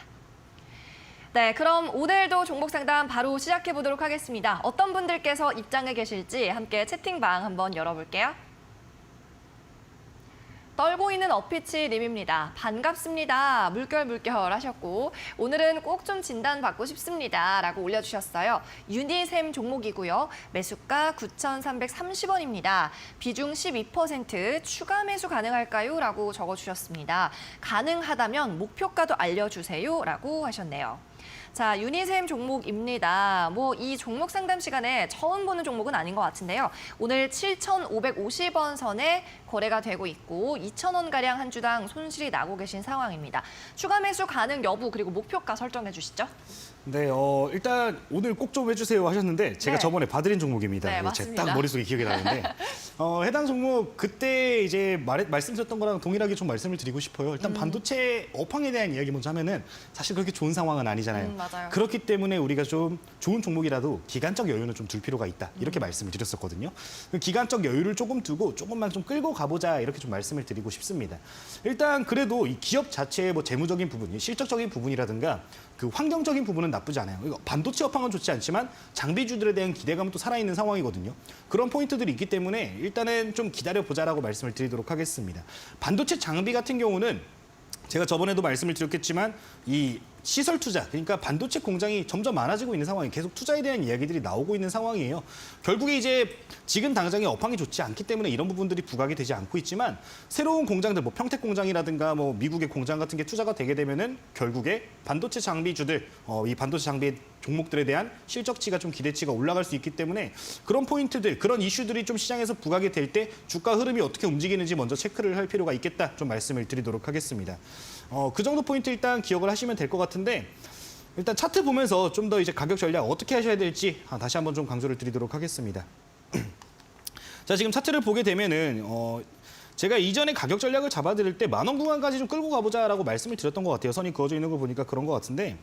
네, 그럼 오늘도 종목 상담 바로 시작해 보도록 하겠습니다. 어떤 분들께서 입장해 계실지 함께 채팅방 한번 열어볼게요. 떨고 있는 어피치 님입니다. 반갑습니다. 물결 하셨고 오늘은 꼭 좀 진단받고 싶습니다. 라고 올려주셨어요. 유니셈 종목이고요. 매수가 9,330원입니다. 비중 12% 추가 매수 가능할까요? 라고 적어주셨습니다. 가능하다면 목표가도 알려주세요. 라고 하셨네요. 자, 유니셈 종목입니다. 뭐 이 종목 상담 시간에 처음 보는 종목은 아닌 것 같은데요. 오늘 7,550원 선에 거래가 되고 있고 2,000원가량 한 주당 손실이 나고 계신 상황입니다. 추가 매수 가능 여부 그리고 목표가 설정해 주시죠. 네, 일단 오늘 꼭 좀 해주세요 하셨는데 제가 네. 저번에 봐드린 종목입니다. 네, 제가 맞습니다. 딱 머릿속에 기억이 나는데 해당 종목 그때 이제 말씀드렸던 거랑 동일하게 좀 말씀을 드리고 싶어요. 일단 반도체 업황에 대한 이야기 먼저 하면은 사실 그렇게 좋은 상황은 아니잖아요. 맞아요. 그렇기 때문에 우리가 좀 좋은 종목이라도 기간적 여유는 좀 둘 필요가 있다. 이렇게 말씀을 드렸었거든요. 그 기간적 여유를 조금 두고 조금만 좀 끌고 가보자 이렇게 좀 말씀을 드리고 싶습니다. 일단 그래도 이 기업 자체의 뭐 재무적인 부분, 실적적인 부분이라든가 그 환경적인 부분은 나쁘지 않아요. 이거 반도체 업황은 좋지 않지만 장비주들에 대한 기대감은 또 살아있는 상황이거든요. 그런 포인트들이 있기 때문에 일단은 좀 기다려보자라고 말씀을 드리도록 하겠습니다. 반도체 장비 같은 경우는 제가 저번에도 말씀을 드렸겠지만 이 시설 투자, 그러니까 반도체 공장이 점점 많아지고 있는 상황이 계속 투자에 대한 이야기들이 나오고 있는 상황이에요. 결국에 이제 지금 당장의 업황이 좋지 않기 때문에 이런 부분들이 부각이 되지 않고 있지만 새로운 공장들, 뭐 평택 공장이라든가 뭐 미국의 공장 같은 게 투자가 되게 되면은 결국에 반도체 장비주들, 이 반도체 장비 종목들에 대한 실적치가 좀 기대치가 올라갈 수 있기 때문에 그런 포인트들, 그런 이슈들이 좀 시장에서 부각이 될 때 주가 흐름이 어떻게 움직이는지 먼저 체크를 할 필요가 있겠다 좀 말씀을 드리도록 하겠습니다. 그 정도 포인트 일단 기억을 하시면 될 것 같은데 일단 차트 보면서 좀 더 이제 가격 전략 어떻게 하셔야 될지 다시 한번 좀 강조를 드리도록 하겠습니다. 자, 지금 차트를 보게 되면은 제가 이전에 가격 전략을 잡아드릴 때 10,000원 구간까지 좀 끌고 가보자라고 말씀을 드렸던 것 같아요. 선이 그어져 있는 거 보니까 그런 것 같은데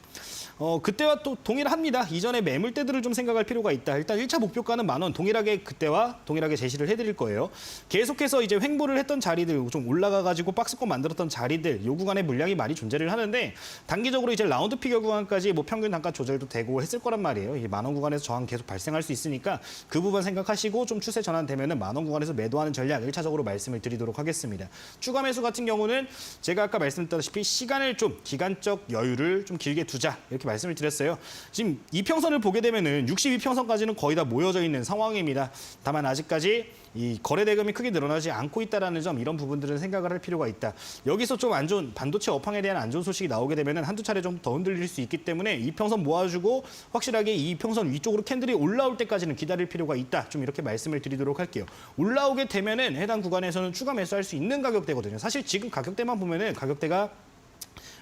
그때와 또 동일합니다. 이전에 매물대들을 좀 생각할 필요가 있다. 일단 1차 목표가는 10,000원 동일하게 그때와 동일하게 제시를 해드릴 거예요. 계속해서 이제 횡보를 했던 자리들 좀 올라가가지고 박스권 만들었던 자리들 요 구간에 물량이 많이 존재를 하는데 단기적으로 이제 라운드 피겨 구간까지 뭐 평균 단가 조절도 되고 했을 거란 말이에요. 이 10,000원 구간에서 저항 계속 발생할 수 있으니까 그 부분 생각하시고 좀 추세 전환되면은 10,000원 구간에서 매도하는 전략 1차적으로 말씀을 드리도록 하겠습니다. 추가 매수 같은 경우는 제가 아까 말씀드렸다시피 시간을 좀 기간적 여유를 좀 길게 두자 이렇게 말씀을 드렸어요. 지금 이평선을 보게 되면은 62평선까지는 거의 다 모여져 있는 상황입니다. 다만 아직까지 이 거래 대금이 크게 늘어나지 않고 있다라는 점 이런 부분들은 생각을 할 필요가 있다. 여기서 좀 안 좋은 반도체 업황에 대한 안 좋은 소식이 나오게 되면은 한두 차례 좀 더 흔들릴 수 있기 때문에 이평선 모아주고 확실하게 이 이평선 위쪽으로 캔들이 올라올 때까지는 기다릴 필요가 있다. 좀 이렇게 말씀을 드리도록 할게요. 올라오게 되면은 해당 구간에서는 추가 매수할 수 있는 가격대거든요. 사실 지금 가격대만 보면은 가격대가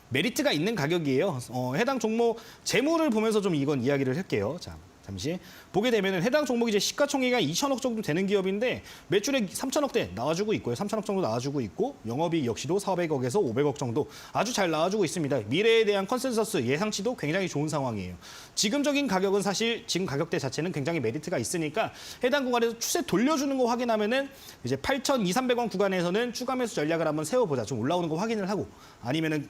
메리트가 있는 가격이에요. 해당 종목 재무를 보면서 좀 이건 이야기를 할게요. 자, 잠시 보게 되면은 해당 종목이 이제 시가총액이 2천억 정도 되는 기업인데 매출액 3천억대 나와주고 있고요. 3천억 정도 나와주고 있고 영업이익 역시도 400억에서 500억 정도 아주 잘 나와주고 있습니다. 미래에 대한 컨센서스 예상치도 굉장히 좋은 상황이에요. 지금적인 가격은 사실 지금 가격대 자체는 굉장히 메리트가 있으니까 해당 구간에서 추세 돌려주는 거 확인하면은 이제 8,200~300원 구간에서는 추가 매수 전략을 한번 세워보자. 좀 올라오는 거 확인을 하고 아니면은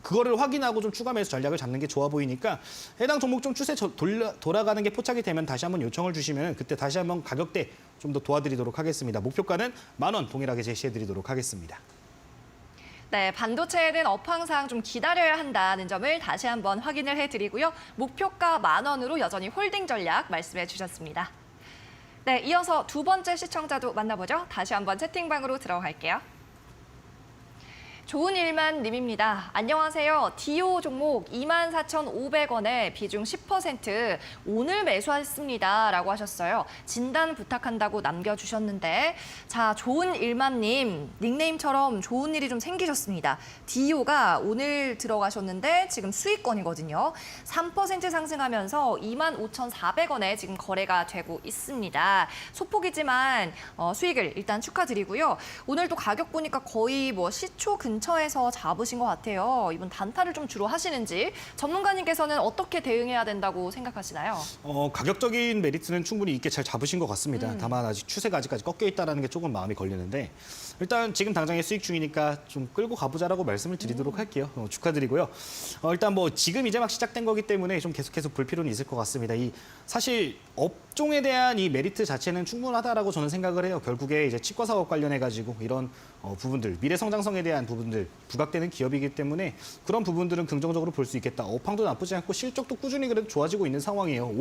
그거를 확인하고 좀 추가 매수 전략을 잡는 게 좋아 보이니까 해당 종목 좀 추세 돌아가는 게 포착이 되면 다시 한번 요청을 주시면 그때 다시 한번 가격대 좀 더 도와드리도록 하겠습니다. 목표가는 10,000원 동일하게 제시해드리도록 하겠습니다. 네, 반도체에 대한 업황상 좀 기다려야 한다는 점을 다시 한번 확인을 해드리고요. 목표가 10,000원으로 여전히 홀딩 전략 말씀해 주셨습니다. 네, 이어서 두 번째 시청자도 만나보죠. 다시 한번 채팅방으로 들어갈게요. 좋은 일만 님입니다. 안녕하세요. 디오 종목 24,500원에 비중 10% 오늘 매수했습니다. 라고 하셨어요. 진단 부탁한다고 남겨주셨는데 자, 좋은 일만 님 닉네임처럼 좋은 일이 좀 생기셨습니다. 디오가 오늘 들어가셨는데 지금 수익권이거든요. 3% 상승하면서 25,400원에 지금 거래가 되고 있습니다. 소폭이지만 수익을 일단 축하드리고요. 오늘 또 가격 보니까 거의 뭐 시초 근처에서 잡으신 것 같아요. 이분 단타를 좀 주로 하시는지 전문가님께서는 어떻게 대응해야 된다고 생각하시나요? 가격적인 메리트는 충분히 있게 잘 잡으신 것 같습니다. 다만 아직 추세가 아직까지 꺾여 있다는 게 조금 마음이 걸리는데 일단 지금 당장의 수익 중이니까 좀 끌고 가보자라고 말씀을 드리도록 할게요. 축하드리고요. 일단 뭐 지금 이제 막 시작된 거기 때문에 좀 계속해서 볼 필요는 있을 것 같습니다. 사실 업종에 대한 이 메리트 자체는 충분하다라고 저는 생각을 해요. 결국에 이제 치과 사업 관련해 가지고 이런 부분들, 미래 성장성에 대한 부분들 부각되는 기업이기 때문에 그런 부분들은 긍정적으로 볼 수 있겠다. 업황도 나쁘지 않고 실적도 꾸준히 그래도 좋아지고 있는 상황이에요.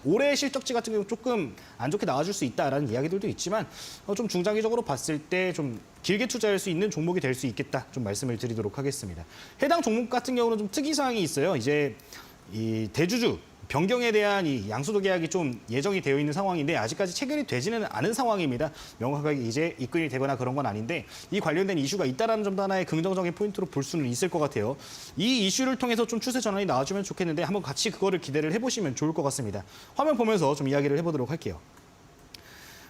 올해 실적치 같은 경우 조금 안 좋게 나와줄 수 있다라는 이야기들도 있지만 좀 중장기적으로 봤을 때 좀 길게 투자할 수 있는 종목이 될 수 있겠다. 좀 말씀을 드리도록 하겠습니다. 해당 종목 같은 경우는 좀 특이 사항이 있어요. 이제 이 대주주 변경에 대한 이 양수도 계약이 좀 예정이 되어 있는 상황인데 아직까지 체결이 되지는 않은 상황입니다. 명확하게 이제 입금이 되거나 그런 건 아닌데 이 관련된 이슈가 있다는 점도 하나의 긍정적인 포인트로 볼 수는 있을 것 같아요. 이 이슈를 통해서 좀 추세 전환이 나와주면 좋겠는데 한번 같이 그거를 기대를 해보시면 좋을 것 같습니다. 화면 보면서 좀 이야기를 해보도록 할게요.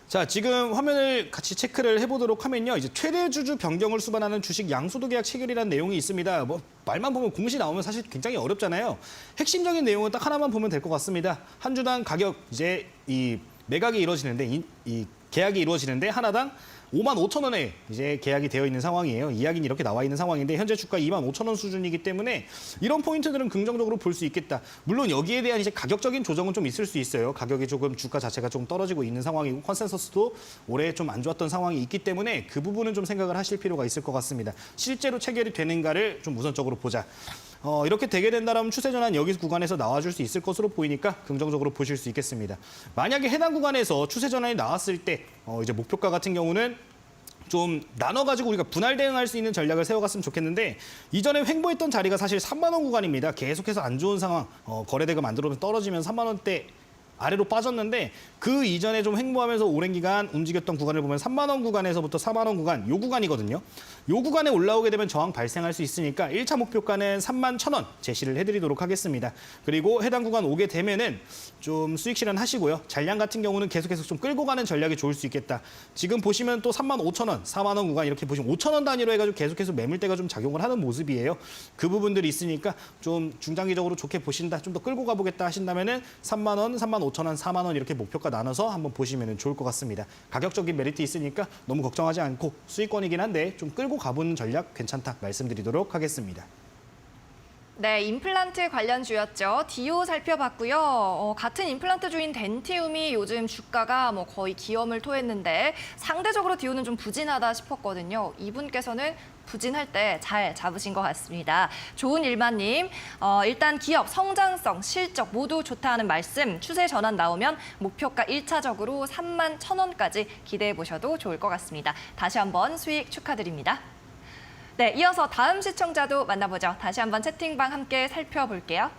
자, 지금 화면을 같이 체크를 해보도록 하면요. 이제 최대 주주 변경을 수반하는 주식 양수도 계약 체결이라는 내용이 있습니다. 뭐 말만 보면 공시 나오면 사실 굉장히 어렵잖아요. 핵심적인 내용은 딱 하나만 보면 될 것 같습니다. 한 주당 가격 이제 이 매각이 이루어지는데 이 계약이 이루어지는데 하나당 55,000원에 이제 계약이 되어 있는 상황이에요. 이야기는 이렇게 나와 있는 상황인데 현재 주가 25,000원 수준이기 때문에 이런 포인트들은 긍정적으로 볼 수 있겠다. 물론 여기에 대한 이제 가격적인 조정은 좀 있을 수 있어요. 가격이 조금 주가 자체가 좀 떨어지고 있는 상황이고 컨센서스도 올해 좀 안 좋았던 상황이 있기 때문에 그 부분은 좀 생각을 하실 필요가 있을 것 같습니다. 실제로 체결이 되는가를 좀 우선적으로 보자. 이렇게 되게 된다면 추세 전환 여기 구간에서 나와줄 수 있을 것으로 보이니까 긍정적으로 보실 수 있겠습니다. 만약에 해당 구간에서 추세 전환이 나왔을 때 이제 목표가 같은 경우는 좀 나눠가지고 우리가 분할 대응할 수 있는 전략을 세워갔으면 좋겠는데 이전에 횡보했던 자리가 사실 3만 원 구간입니다. 계속해서 안 좋은 상황, 거래대가 만들어면 떨어지면 3만 원대 아래로 빠졌는데 그 이전에 좀 횡보하면서 오랜 기간 움직였던 구간을 보면 3만 원 구간에서부터 4만 원 구간, 요 구간이거든요. 요 구간에 올라오게 되면 저항 발생할 수 있으니까 1차 목표가는 31,000원 제시를 해드리도록 하겠습니다. 그리고 해당 구간 오게 되면은 좀 수익 실현하시고요. 잔량 같은 경우는 계속해서 좀 끌고 가는 전략이 좋을 수 있겠다. 지금 보시면 또 35,000원, 4만 원 구간 이렇게 보시면 5,000원 단위로 해가지고 계속해서 매물대가 좀 작용을 하는 모습이에요. 그 부분들이 있으니까 좀 중장기적으로 좋게 보신다, 좀 더 끌고 가보겠다 하신다면은 3만 원, 35,000원, 4만 원 이렇게 목표가 나눠서 한번 보시면 좋을 것 같습니다. 가격적인 메리트 있으니까 너무 걱정하지 않고 수익권이긴 한데 좀 끌고 가보는 전략 괜찮다 말씀드리도록 하겠습니다. 네, 임플란트 관련주였죠. 디오 살펴봤고요. 같은 임플란트 주인 덴티움이 요즘 주가가 뭐 거의 기염을 토했는데 상대적으로 디오는 좀 부진하다 싶었거든요. 이분께서는 부진할 때 잘 잡으신 것 같습니다. 좋은 일만님, 일단 기업 성장성, 실적 모두 좋다는 말씀, 추세 전환 나오면 목표가 1차적으로 31,000원까지 기대해 보셔도 좋을 것 같습니다. 다시 한번 수익 축하드립니다. 네, 이어서 다음 시청자도 만나보죠. 다시 한번 채팅방 함께 살펴볼게요.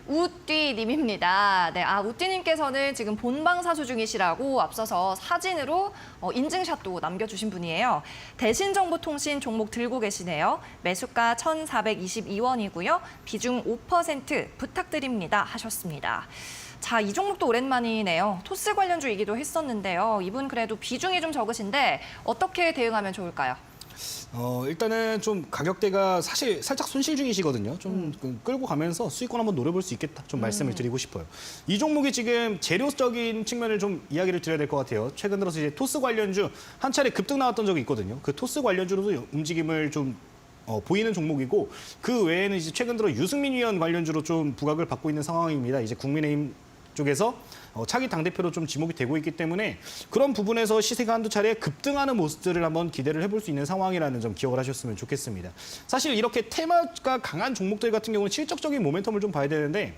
우띠님입니다. 네, 우띠님께서는 지금 본방사수 중이시라고 앞서서 사진으로 인증샷도 남겨주신 분이에요. 대신정보통신 종목 들고 계시네요. 매수가 1,422원이고요. 비중 5% 부탁드립니다 하셨습니다. 자, 이 종목도 오랜만이네요. 토스 관련주이기도 했었는데요. 이분 그래도 비중이 좀 적으신데 어떻게 대응하면 좋을까요? 일단은 좀 가격대가 사실 살짝 손실 중이시거든요. 좀 끌고 가면서 수익권 한번 노려볼 수 있겠다. 좀 말씀을 드리고 싶어요. 이 종목이 지금 재료적인 측면을 좀 이야기를 드려야 될 것 같아요. 최근 들어서 이제 토스 관련주 한 차례 급등 나왔던 적이 있거든요. 그 토스 관련주로도 움직임을 좀 보이는 종목이고 그 외에는 이제 최근 들어 유승민 위원 관련주로 좀 부각을 받고 있는 상황입니다. 이제 국민의힘 쪽에서 차기 당대표로 좀 지목이 되고 있기 때문에 그런 부분에서 시세가 한두 차례 급등하는 모습들을 한번 기대를 해볼 수 있는 상황이라는 점 기억을 하셨으면 좋겠습니다. 사실 이렇게 테마가 강한 종목들 같은 경우는 실적적인 모멘텀을 좀 봐야 되는데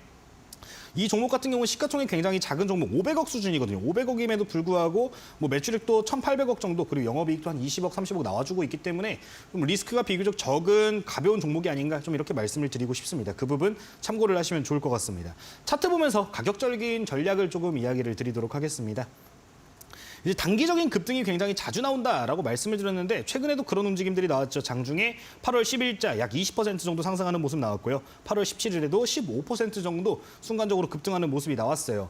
이 종목 같은 경우는 시가총액이 굉장히 작은 종목 500억 수준이거든요. 500억임에도 불구하고 뭐 매출액도 1,800억 정도 그리고 영업이익도 한 20억, 30억 나와주고 있기 때문에 좀 리스크가 비교적 적은 가벼운 종목이 아닌가 좀 이렇게 말씀을 드리고 싶습니다. 그 부분 참고를 하시면 좋을 것 같습니다. 차트 보면서 가격적인 전략을 조금 이야기를 드리도록 하겠습니다. 이제 단기적인 급등이 굉장히 자주 나온다라고 말씀을 드렸는데 최근에도 그런 움직임들이 나왔죠. 장중에 8월 10일자 약 20% 정도 상승하는 모습 나왔고요. 8월 17일에도 15% 정도 순간적으로 급등하는 모습이 나왔어요.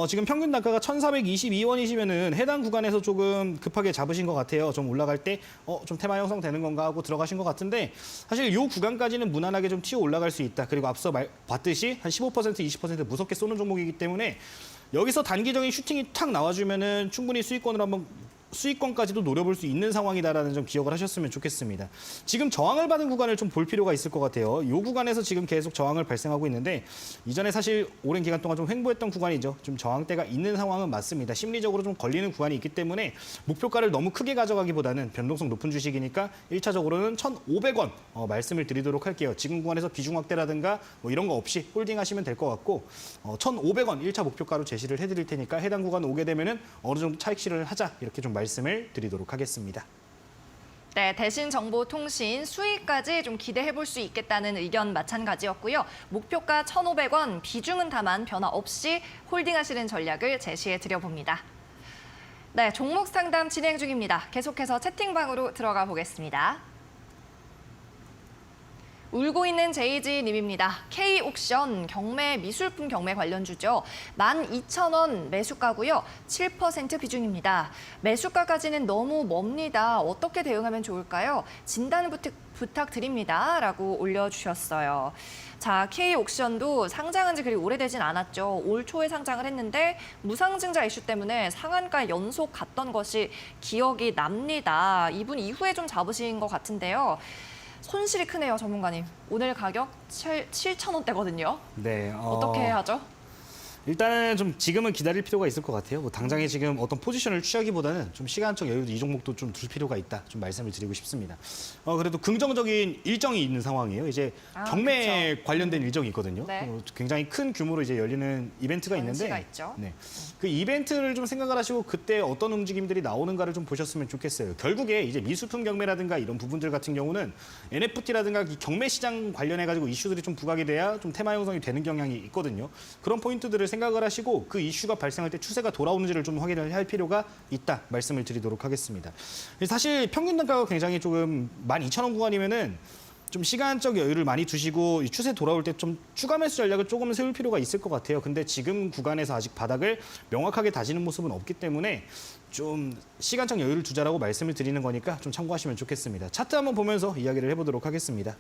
지금 평균 단가가 1,422원이시면은 해당 구간에서 조금 급하게 잡으신 것 같아요. 좀 올라갈 때 좀 테마 형성되는 건가 하고 들어가신 것 같은데 사실 이 구간까지는 무난하게 좀 튀어 올라갈 수 있다. 그리고 앞서 봤듯이 한 15%, 20% 무섭게 쏘는 종목이기 때문에 여기서 단기적인 슈팅이 탁 나와주면은 충분히 수익권까지도 노려볼 수 있는 상황이다라는 점 기억을 하셨으면 좋겠습니다. 지금 저항을 받은 구간을 좀 볼 필요가 있을 것 같아요. 이 구간에서 지금 계속 저항을 발생하고 있는데 이전에 사실 오랜 기간 동안 좀 횡보했던 구간이죠. 좀 저항대가 있는 상황은 맞습니다. 심리적으로 좀 걸리는 구간이 있기 때문에 목표가를 너무 크게 가져가기보다는 변동성 높은 주식이니까 1차적으로는 1,500원 말씀을 드리도록 할게요. 지금 구간에서 비중 확대라든가 뭐 이런 거 없이 홀딩하시면 될 것 같고 1,500원 1차 목표가로 제시를 해드릴 테니까 해당 구간 오게 되면은 어느 정도 차익 실현을 하자 이렇게 좀 말씀을 드리도록 하겠습니다. 네, 대신정보통신 수익까지 좀 기대해 볼 수 있겠다는 의견 마찬가지였고요. 목표가 1,500원, 비중은 다만 변화 없이 홀딩하시는 전략을 제시해 드려봅니다. 네, 종목 상담 진행 중입니다. 계속해서 채팅방으로 들어가 보겠습니다. 울고 있는 제이지 님입니다. K옥션 경매 미술품 경매 관련주죠. 12,000원 매수가고요. 7% 비중입니다. 매수가까지는 너무 멉니다. 어떻게 대응하면 좋을까요? 진단 부탁드립니다. 라고 올려주셨어요. 자, K옥션도 상장한 지 그리 오래되진 않았죠. 올 초에 상장을 했는데 무상증자 이슈 때문에 상한가 연속 갔던 것이 기억이 납니다. 이분 이후에 좀 잡으신 것 같은데요. 손실이 크네요, 전문가님. 오늘 가격 7,000원대거든요. 네. 어떻게 하죠? 일단은 좀 지금은 기다릴 필요가 있을 것 같아요. 뭐 당장에 지금 어떤 포지션을 취하기보다는 좀 시간적 여유도 이 종목도 좀 둘 필요가 있다. 좀 말씀을 드리고 싶습니다. 그래도 긍정적인 일정이 있는 상황이에요. 이제 경매 그쵸. 관련된 일정이 있거든요. 네. 굉장히 큰 규모로 이제 열리는 이벤트가 있는데 전시가 있죠. 네. 그 이벤트를 좀 생각을 하시고 그때 어떤 움직임들이 나오는가를 좀 보셨으면 좋겠어요. 결국에 이제 미술품 경매라든가 이런 부분들 같은 경우는 NFT라든가 경매 시장 관련해 가지고 이슈들이 좀 부각이 돼야 좀 테마 형성이 되는 경향이 있거든요. 그런 포인트들을 생각을 하시고 그 이슈가 발생할 때 추세가 돌아오는지를 좀 확인을 할 필요가 있다 말씀을 드리도록 하겠습니다. 사실 평균 단가가 굉장히 조금 12,000원 구간이면은 좀 시간적 여유를 많이 두시고 이 추세 돌아올 때 좀 추가 매수 전략을 조금 세울 필요가 있을 것 같아요. 근데 지금 구간에서 아직 바닥을 명확하게 다지는 모습은 없기 때문에 좀 시간적 여유를 두자라고 말씀을 드리는 거니까 좀 참고하시면 좋겠습니다. 차트 한번 보면서 이야기를 해보도록 하겠습니다.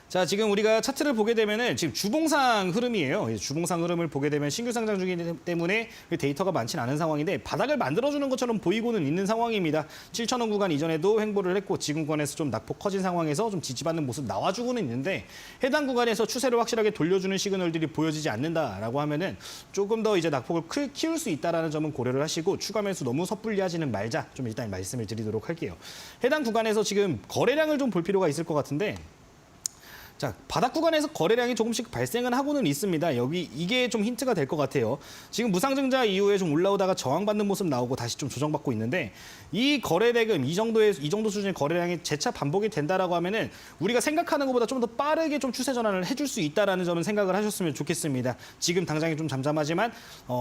자, 지금 우리가 차트를 보게 되면은 지금 주봉상 흐름이에요. 주봉상 흐름을 보게 되면 신규 상장 중이기 때문에 데이터가 많지는 않은 상황인데 바닥을 만들어주는 것처럼 보이고는 있는 상황입니다. 7,000원 구간 이전에도 횡보를 했고 지금 구간에서 좀 낙폭 커진 상황에서 좀 지지받는 모습 나와주고는 있는데 해당 구간에서 추세를 확실하게 돌려주는 시그널들이 보여지지 않는다라고 하면은 조금 더 이제 낙폭을 키울 수 있다라는 점은 고려를 하시고 추가 매수 너무 섣불리 하지는 말자 좀 일단 말씀을 드리도록 할게요. 해당 구간에서 지금 거래량을 좀 볼 필요가 있을 것 같은데 자, 바닥 구간에서 거래량이 조금씩 발생은 하고는 있습니다. 이게 좀 힌트가 될 것 같아요. 지금 무상증자 이후에 좀 올라오다가 저항받는 모습 나오고 다시 좀 조정받고 있는데 이 거래 대금 이 정도 수준의 거래량이 재차 반복이 된다라고 하면은 우리가 생각하는 것보다 좀 더 빠르게 좀 추세 전환을 해줄 수 있다라는 점은 생각을 하셨으면 좋겠습니다. 지금 당장이 좀 잠잠하지만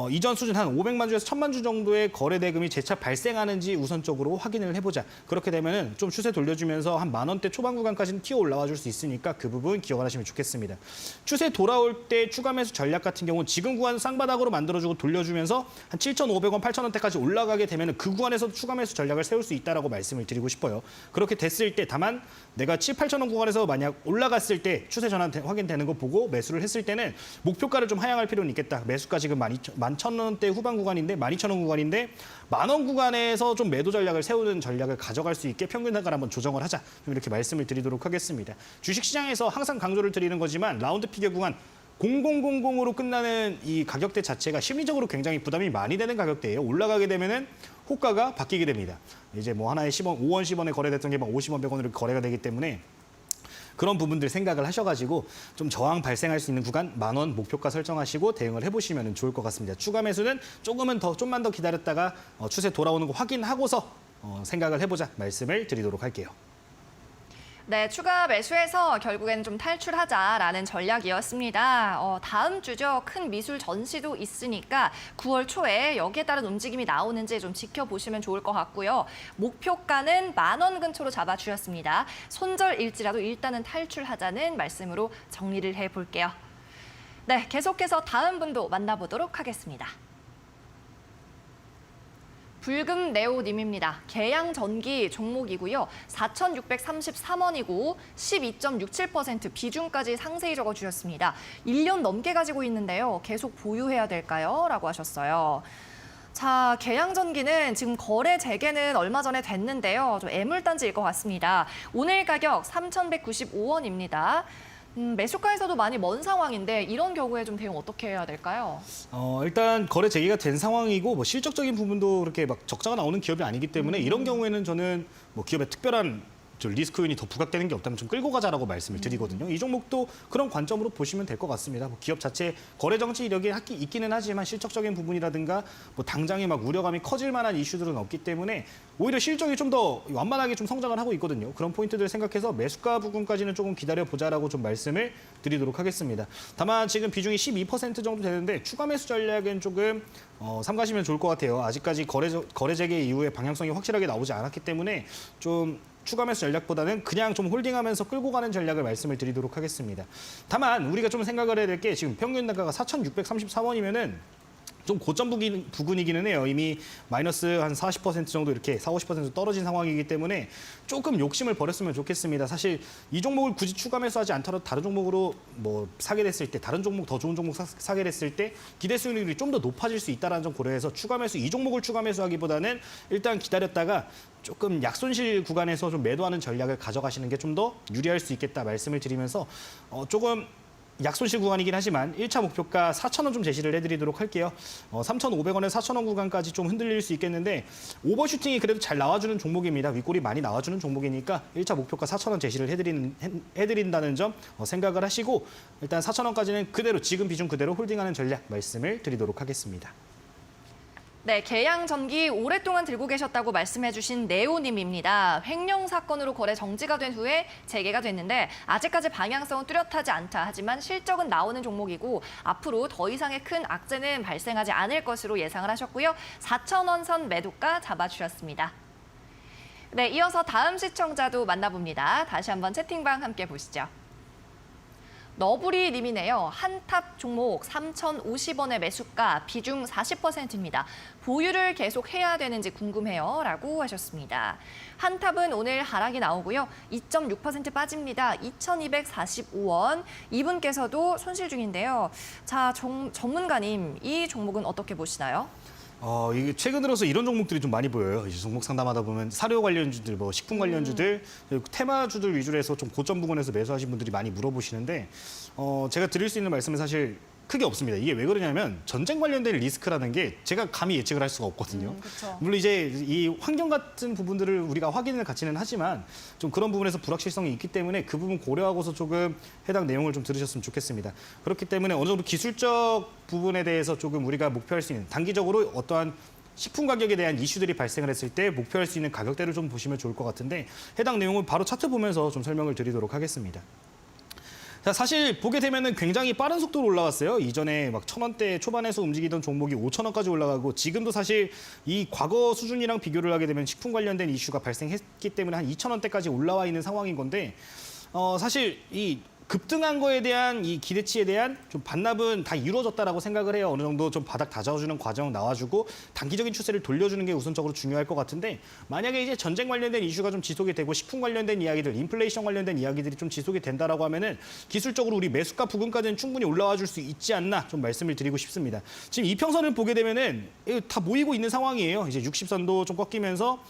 이전 수준 한 500만 주에서 1,000만 주 정도의 거래 대금이 재차 발생하는지 우선적으로 확인을 해보자. 그렇게 되면은 좀 추세 돌려주면서 한 10,000원대 초반 구간까지는 튀어 올라와 줄 수 있으니까 그 부분 기억을 하시면 좋겠습니다. 추세 돌아올 때 추가 매수 전략 같은 경우는 지금 구간 쌍바닥으로 만들어주고 돌려주면서 한 7,500원, 8,000원대까지 올라가게 되면 그 구간에서 추가 매수 전략을 세울 수 있다라고 말씀을 드리고 싶어요. 그렇게 됐을 때 다만 내가 7, 8,000원 구간에서 만약 올라갔을 때 추세 전환 확인되는 거 보고 매수를 했을 때는 목표가를 좀 하향할 필요는 있겠다. 매수가 지금 11,000원대 후반 구간인데 12,000원 구간인데 10,000원 구간에서 좀 매도 전략을 세우는 전략을 가져갈 수 있게 평균 단가를 한번 조정을 하자. 좀 이렇게 말씀을 드리도록 하겠습니다. 주식시장에서 항상 강조를 드리는 거지만 라운드 피겨 구간 0000으로 끝나는 이 가격대 자체가 심리적으로 굉장히 부담이 많이 되는 가격대예요. 올라가게 되면은 호가가 바뀌게 됩니다. 이제 뭐 하나에 10원, 5원, 10원에 거래됐던 게 막 50원, 100원으로 거래가 되기 때문에 그런 부분들 생각을 하셔가지고 좀 저항 발생할 수 있는 구간 10,000원 목표가 설정하시고 대응을 해보시면 좋을 것 같습니다. 추가 매수는 좀만 더 기다렸다가 추세 돌아오는 거 확인하고서 생각을 해보자 말씀을 드리도록 할게요. 네, 추가 매수해서 결국에는 좀 탈출하자라는 전략이었습니다. 다음 주죠. 큰 미술 전시도 있으니까 9월 초에 여기에 따른 움직임이 나오는지 좀 지켜보시면 좋을 것 같고요. 목표가는 10,000원 근처로 잡아주셨습니다. 손절일지라도 일단은 탈출하자는 말씀으로 정리를 해볼게요. 네, 계속해서 다음 분도 만나보도록 하겠습니다. 붉은 네오님입니다. 계양전기 종목이고요. 4,633원이고 12.67% 비중까지 상세히 적어주셨습니다. 1년 넘게 가지고 있는데요. 계속 보유해야 될까요? 라고 하셨어요. 자, 계양전기는 지금 거래 재개는 얼마 전에 됐는데요. 좀 애물단지일 것 같습니다. 오늘 가격 3,195원입니다. 매수가에서도 많이 먼 상황인데 이런 경우에 좀 대응 어떻게 해야 될까요? 일단 거래 재개가 된 상황이고 뭐 실적적인 부분도 그렇게 막 적자가 나오는 기업이 아니기 때문에 이런 경우에는 저는 뭐 기업의 특별한 리스크 요인이 더 부각되는 게 없다면 좀 끌고 가자라고 말씀을 드리거든요. 이 종목도 그런 관점으로 보시면 될 것 같습니다. 뭐 기업 자체 거래 정치 이력이 있기는 하지만 실적적인 부분이라든가 뭐 당장에 막 우려감이 커질 만한 이슈들은 없기 때문에 오히려 실적이 좀 더 완만하게 좀 성장을 하고 있거든요. 그런 포인트들을 생각해서 매수가 부분까지는 조금 기다려보자라고 좀 말씀을 드리도록 하겠습니다. 다만 지금 비중이 12% 정도 되는데 추가 매수 전략은 조금 삼가시면 좋을 것 같아요. 아직까지 거래 재개 이후에 방향성이 확실하게 나오지 않았기 때문에 좀 추가 매수 전략보다는 그냥 좀 홀딩하면서 끌고 가는 전략을 말씀을 드리도록 하겠습니다. 다만 우리가 좀 생각을 해야 될 게 지금 평균 단가가 4,633원이면은 좀 고점 부근이기는 해요. 이미 마이너스 한 40% 정도 이렇게 40~50% 떨어진 상황이기 때문에 조금 욕심을 버렸으면 좋겠습니다. 사실 이 종목을 굳이 추가 매수하지 않더라도 다른 종목으로 뭐 사게 됐을 때 다른 종목 더 좋은 종목 사게 됐을 때 기대 수익률이 좀 더 높아질 수 있다는 점 고려해서 추가 매수 이 종목을 추가 매수하기보다는 일단 기다렸다가 조금 약손실 구간에서 좀 매도하는 전략을 가져가시는 게 좀 더 유리할 수 있겠다 말씀을 드리면서 조금 약손실 구간이긴 하지만 1차 목표가 4,000원 좀 제시를 해드리도록 할게요. 3,500원에 4,000원 구간까지 좀 흔들릴 수 있겠는데 오버슈팅이 그래도 잘 나와주는 종목입니다. 윗골이 많이 나와주는 종목이니까 1차 목표가 4,000원 제시를 해드린다는 점 생각을 하시고 일단 4,000원까지는 그대로 지금 비중 그대로 홀딩하는 전략 말씀을 드리도록 하겠습니다. 네, 계양전기 오랫동안 들고 계셨다고 말씀해주신 네오님입니다. 횡령 사건으로 거래 정지가 된 후에 재개가 됐는데 아직까지 방향성은 뚜렷하지 않다. 하지만 실적은 나오는 종목이고 앞으로 더 이상의 큰 악재는 발생하지 않을 것으로 예상을 하셨고요. 4,000원 선 매도가 잡아주셨습니다. 네, 이어서 다음 시청자도 만나봅니다. 다시 한번 채팅방 함께 보시죠. 너부리 님이네요. 한탑 종목 3,050원의 매수가 비중 40%입니다. 보유를 계속 해야 되는지 궁금해요. 라고 하셨습니다. 한탑은 오늘 하락이 나오고요. 2.6% 빠집니다. 2,245원. 이분께서도 손실 중인데요. 자, 전문가님, 이 종목은 어떻게 보시나요? 이게 최근 들어서 이런 종목들이 좀 많이 보여요. 이제 종목 상담하다 보면 사료 관련주들, 뭐 식품 관련주들, 테마주들 위주로 해서 좀 고점 부근에서 매수하신 분들이 많이 물어보시는데 제가 드릴 수 있는 말씀은 사실 크게 없습니다. 이게 왜 그러냐면 전쟁 관련된 리스크라는 게 제가 감히 예측을 할 수가 없거든요. 물론 이제 이 환경 같은 부분들을 우리가 확인을 같이는 하지만 좀 그런 부분에서 불확실성이 있기 때문에 그 부분 고려하고서 조금 해당 내용을 좀 들으셨으면 좋겠습니다. 그렇기 때문에 어느 정도 기술적 부분에 대해서 조금 우리가 목표할 수 있는 단기적으로 어떠한 식품 가격에 대한 이슈들이 발생을 했을 때 목표할 수 있는 가격대를 좀 보시면 좋을 것 같은데 해당 내용을 바로 차트 보면서 좀 설명을 드리도록 하겠습니다. 자, 사실 보게 되면은 굉장히 빠른 속도로 올라왔어요. 이전에 막 1,000원대 초반에서 움직이던 종목이 5,000원까지 올라가고 지금도 사실 이 과거 수준이랑 비교를 하게 되면 식품 관련된 이슈가 발생했기 때문에 한 2,000원대까지 올라와 있는 상황인 건데 사실 이 급등한 거에 대한 이 기대치에 대한 좀 반납은 다 이루어졌다라고 생각을 해요. 어느 정도 좀 바닥 다져주는 과정 나와주고 단기적인 추세를 돌려주는 게 우선적으로 중요할 것 같은데 만약에 이제 전쟁 관련된 이슈가 좀 지속이 되고 식품 관련된 이야기들, 인플레이션 관련된 이야기들이 좀 지속이 된다라고 하면은 기술적으로 우리 매수가 부근까지는 충분히 올라와 줄 수 있지 않나 좀 말씀을 드리고 싶습니다. 지금 이평선을 보게 되면은 다 모이고 있는 상황이에요. 이제 60선도 좀 꺾이면서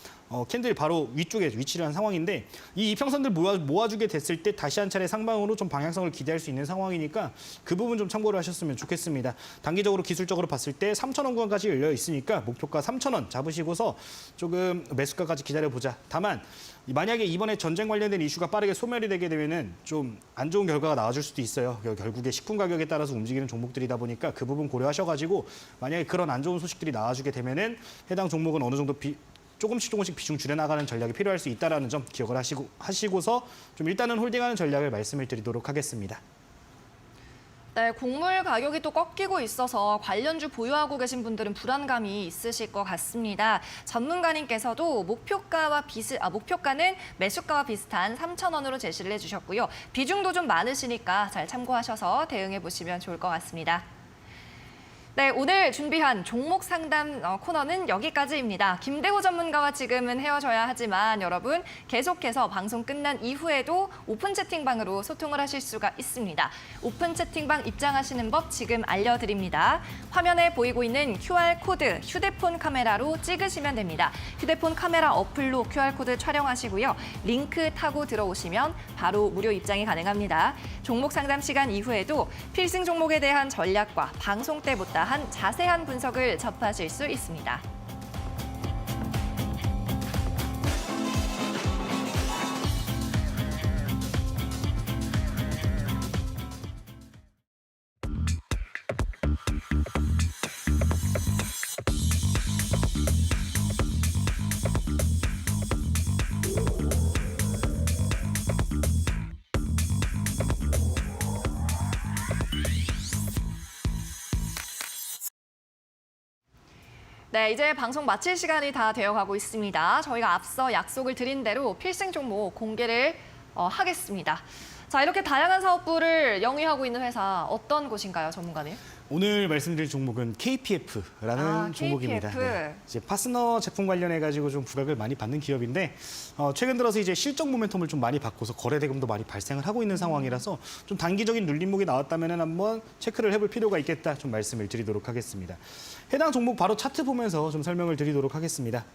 캔들 바로 위쪽에 위치를 한 상황인데 이 이평선들 모아주게 됐을 때 다시 한 차례 상방으로 좀 방향성을 기대할 수 있는 상황이니까 그 부분 좀 참고를 하셨으면 좋겠습니다. 단기적으로 기술적으로 봤을 때 3,000원 구간까지 열려 있으니까 목표가 3,000원 잡으시고서 조금 매수가까지 기다려보자. 다만 만약에 이번에 전쟁 관련된 이슈가 빠르게 소멸이 되게 되면은 좀 안 좋은 결과가 나와줄 수도 있어요. 결국에 식품 가격에 따라서 움직이는 종목들이다 보니까 그 부분 고려하셔가지고 만약에 그런 안 좋은 소식들이 나와주게 되면은 해당 종목은 어느 정도 조금씩 비중 줄여나가는 전략이 필요할 수 있다는 점 기억을 하시고서 좀 일단은 홀딩하는 전략을 말씀을 드리도록 하겠습니다. 네, 곡물 가격이 또 꺾이고 있어서 관련주 보유하고 계신 분들은 불안감이 있으실 것 같습니다. 전문가님께서도 목표가는 매수가와 비슷한 3,000원으로 제시를 해주셨고요. 비중도 좀 많으시니까 잘 참고하셔서 대응해 보시면 좋을 것 같습니다. 네, 오늘 준비한 종목 상담 코너는 여기까지입니다. 김대호 전문가와 지금은 헤어져야 하지만 여러분 계속해서 방송 끝난 이후에도 오픈 채팅방으로 소통을 하실 수가 있습니다. 오픈 채팅방 입장하시는 법 지금 알려드립니다. 화면에 보이고 있는 QR코드 휴대폰 카메라로 찍으시면 됩니다. 휴대폰 카메라 어플로 QR코드 촬영하시고요. 링크 타고 들어오시면 바로 무료 입장이 가능합니다. 종목 상담 시간 이후에도 필승 종목에 대한 전략과 방송 때보다 한 자세한 분석을 접하실 수 있습니다. 네, 이제 방송 마칠 시간이 다 되어가고 있습니다. 저희가 앞서 약속을 드린 대로 필승 종목 공개를 하겠습니다. 자, 이렇게 다양한 사업부를 영위하고 있는 회사 어떤 곳인가요, 전문가님? 오늘 말씀드릴 종목은 KPF라는 종목입니다. KPF. 네. 이제 파스너 제품 관련해 가지고 좀 부각을 많이 받는 기업인데 최근 들어서 이제 실적 모멘텀을 좀 많이 바꿔서 거래 대금도 많이 발생을 하고 있는 상황이라서 좀 단기적인 눌림목이 나왔다면 한번 체크를 해볼 필요가 있겠다 좀 말씀을 드리도록 하겠습니다. 해당 종목 바로 차트 보면서 좀 설명을 드리도록 하겠습니다.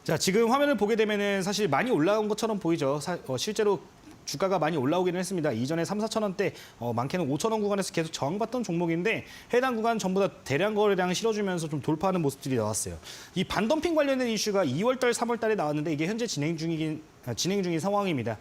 자, 지금 화면을 보게 되면은 사실 많이 올라온 것처럼 보이죠. 실제로 주가가 많이 올라오기는 했습니다. 이전에 3, 4천 원대, 많게는 5천 원 구간에서 계속 저항받던 종목인데 해당 구간 전부 다 대량 거래량을 실어주면서 좀 돌파하는 모습들이 나왔어요. 이 반덤핑 관련된 이슈가 2월 달, 3월 달에 나왔는데 이게 현재 진행 중인 상황입니다.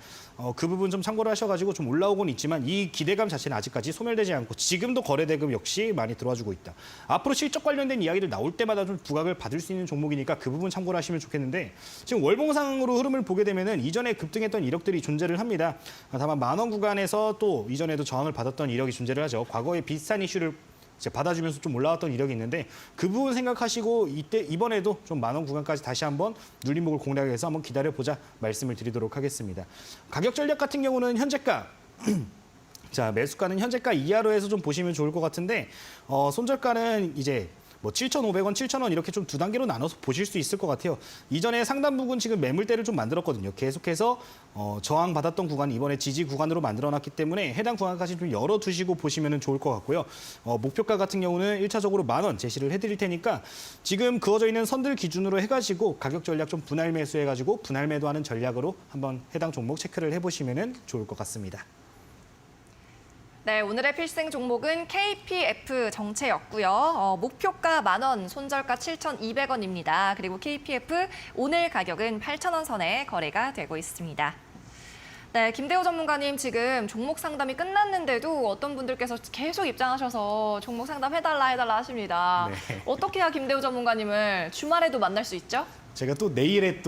그 부분 좀 참고를 하셔가지고 좀 올라오곤 있지만 이 기대감 자체는 아직까지 소멸되지 않고 지금도 거래 대금 역시 많이 들어와주고 있다. 앞으로 실적 관련된 이야기들 나올 때마다 좀 부각을 받을 수 있는 종목이니까 그 부분 참고를 하시면 좋겠는데 지금 월봉상으로 흐름을 보게 되면은 이전에 급등했던 이력들이 존재를 합니다. 다만 만원 구간에서 또 이전에도 저항을 받았던 이력이 존재를 하죠. 과거에 비슷한 이슈를 이제 받아주면서 좀 올라왔던 이력이 있는데 그 부분 생각하시고 이번에도 좀 만원 구간까지 다시 한번 눌림목을 공략해서 한번 기다려보자 말씀을 드리도록 하겠습니다. 가격 전략 같은 경우는 현재가 자, 매수가는 현재가 이하로 해서 좀 보시면 좋을 것 같은데 손절가는 이제 뭐 7,500원, 7,000원 이렇게 좀 두 단계로 나눠서 보실 수 있을 것 같아요. 이전에 상단 부분 지금 매물대를 좀 만들었거든요. 계속해서 저항받았던 구간 이번에 지지 구간으로 만들어놨기 때문에 해당 구간까지 좀 열어두시고 보시면 좋을 것 같고요. 목표가 같은 경우는 1차적으로 10,000원 제시를 해드릴 테니까 지금 그어져 있는 선들 기준으로 해가지고 가격 전략 좀 분할 매수해가지고 분할 매도하는 전략으로 한번 해당 종목 체크를 해보시면 좋을 것 같습니다. 네, 오늘의 필승 종목은 KPF 정체였고요. 목표가 10,000원, 손절가 7,200원입니다. 그리고 KPF 오늘 가격은 8,000원 선에 거래가 되고 있습니다. 네, 김대호 전문가님 지금 종목 상담이 끝났는데도 어떤 분들께서 계속 입장하셔서 종목 상담 해달라 하십니다. 네. 어떻게 해야 김대호 전문가님을 주말에도 만날 수 있죠? 제가 또 내일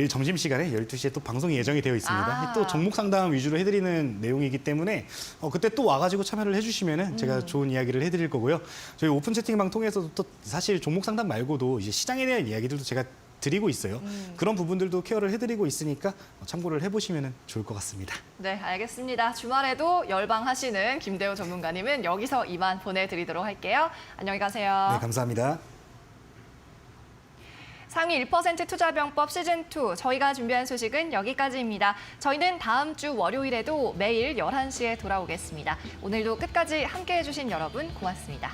점심시간에 12시에 또 방송이 예정이 되어 있습니다. 또 종목 상담 위주로 해드리는 내용이기 때문에 그때 또 와가지고 참여를 해주시면은 제가 좋은 이야기를 해드릴 거고요. 저희 오픈 채팅방 통해서도 또 사실 종목 상담 말고도 이제 시장에 대한 이야기들도 제가 드리고 있어요. 그런 부분들도 케어를 해드리고 있으니까 참고를 해보시면 좋을 것 같습니다. 네, 알겠습니다. 주말에도 열방하시는 김대호 전문가님은 여기서 이만 보내드리도록 할게요. 안녕히 가세요. 네, 감사합니다. 상위 1% 투자병법 시즌2 저희가 준비한 소식은 여기까지입니다. 저희는 다음 주 월요일에도 매일 11시에 돌아오겠습니다. 오늘도 끝까지 함께해 주신 여러분 고맙습니다.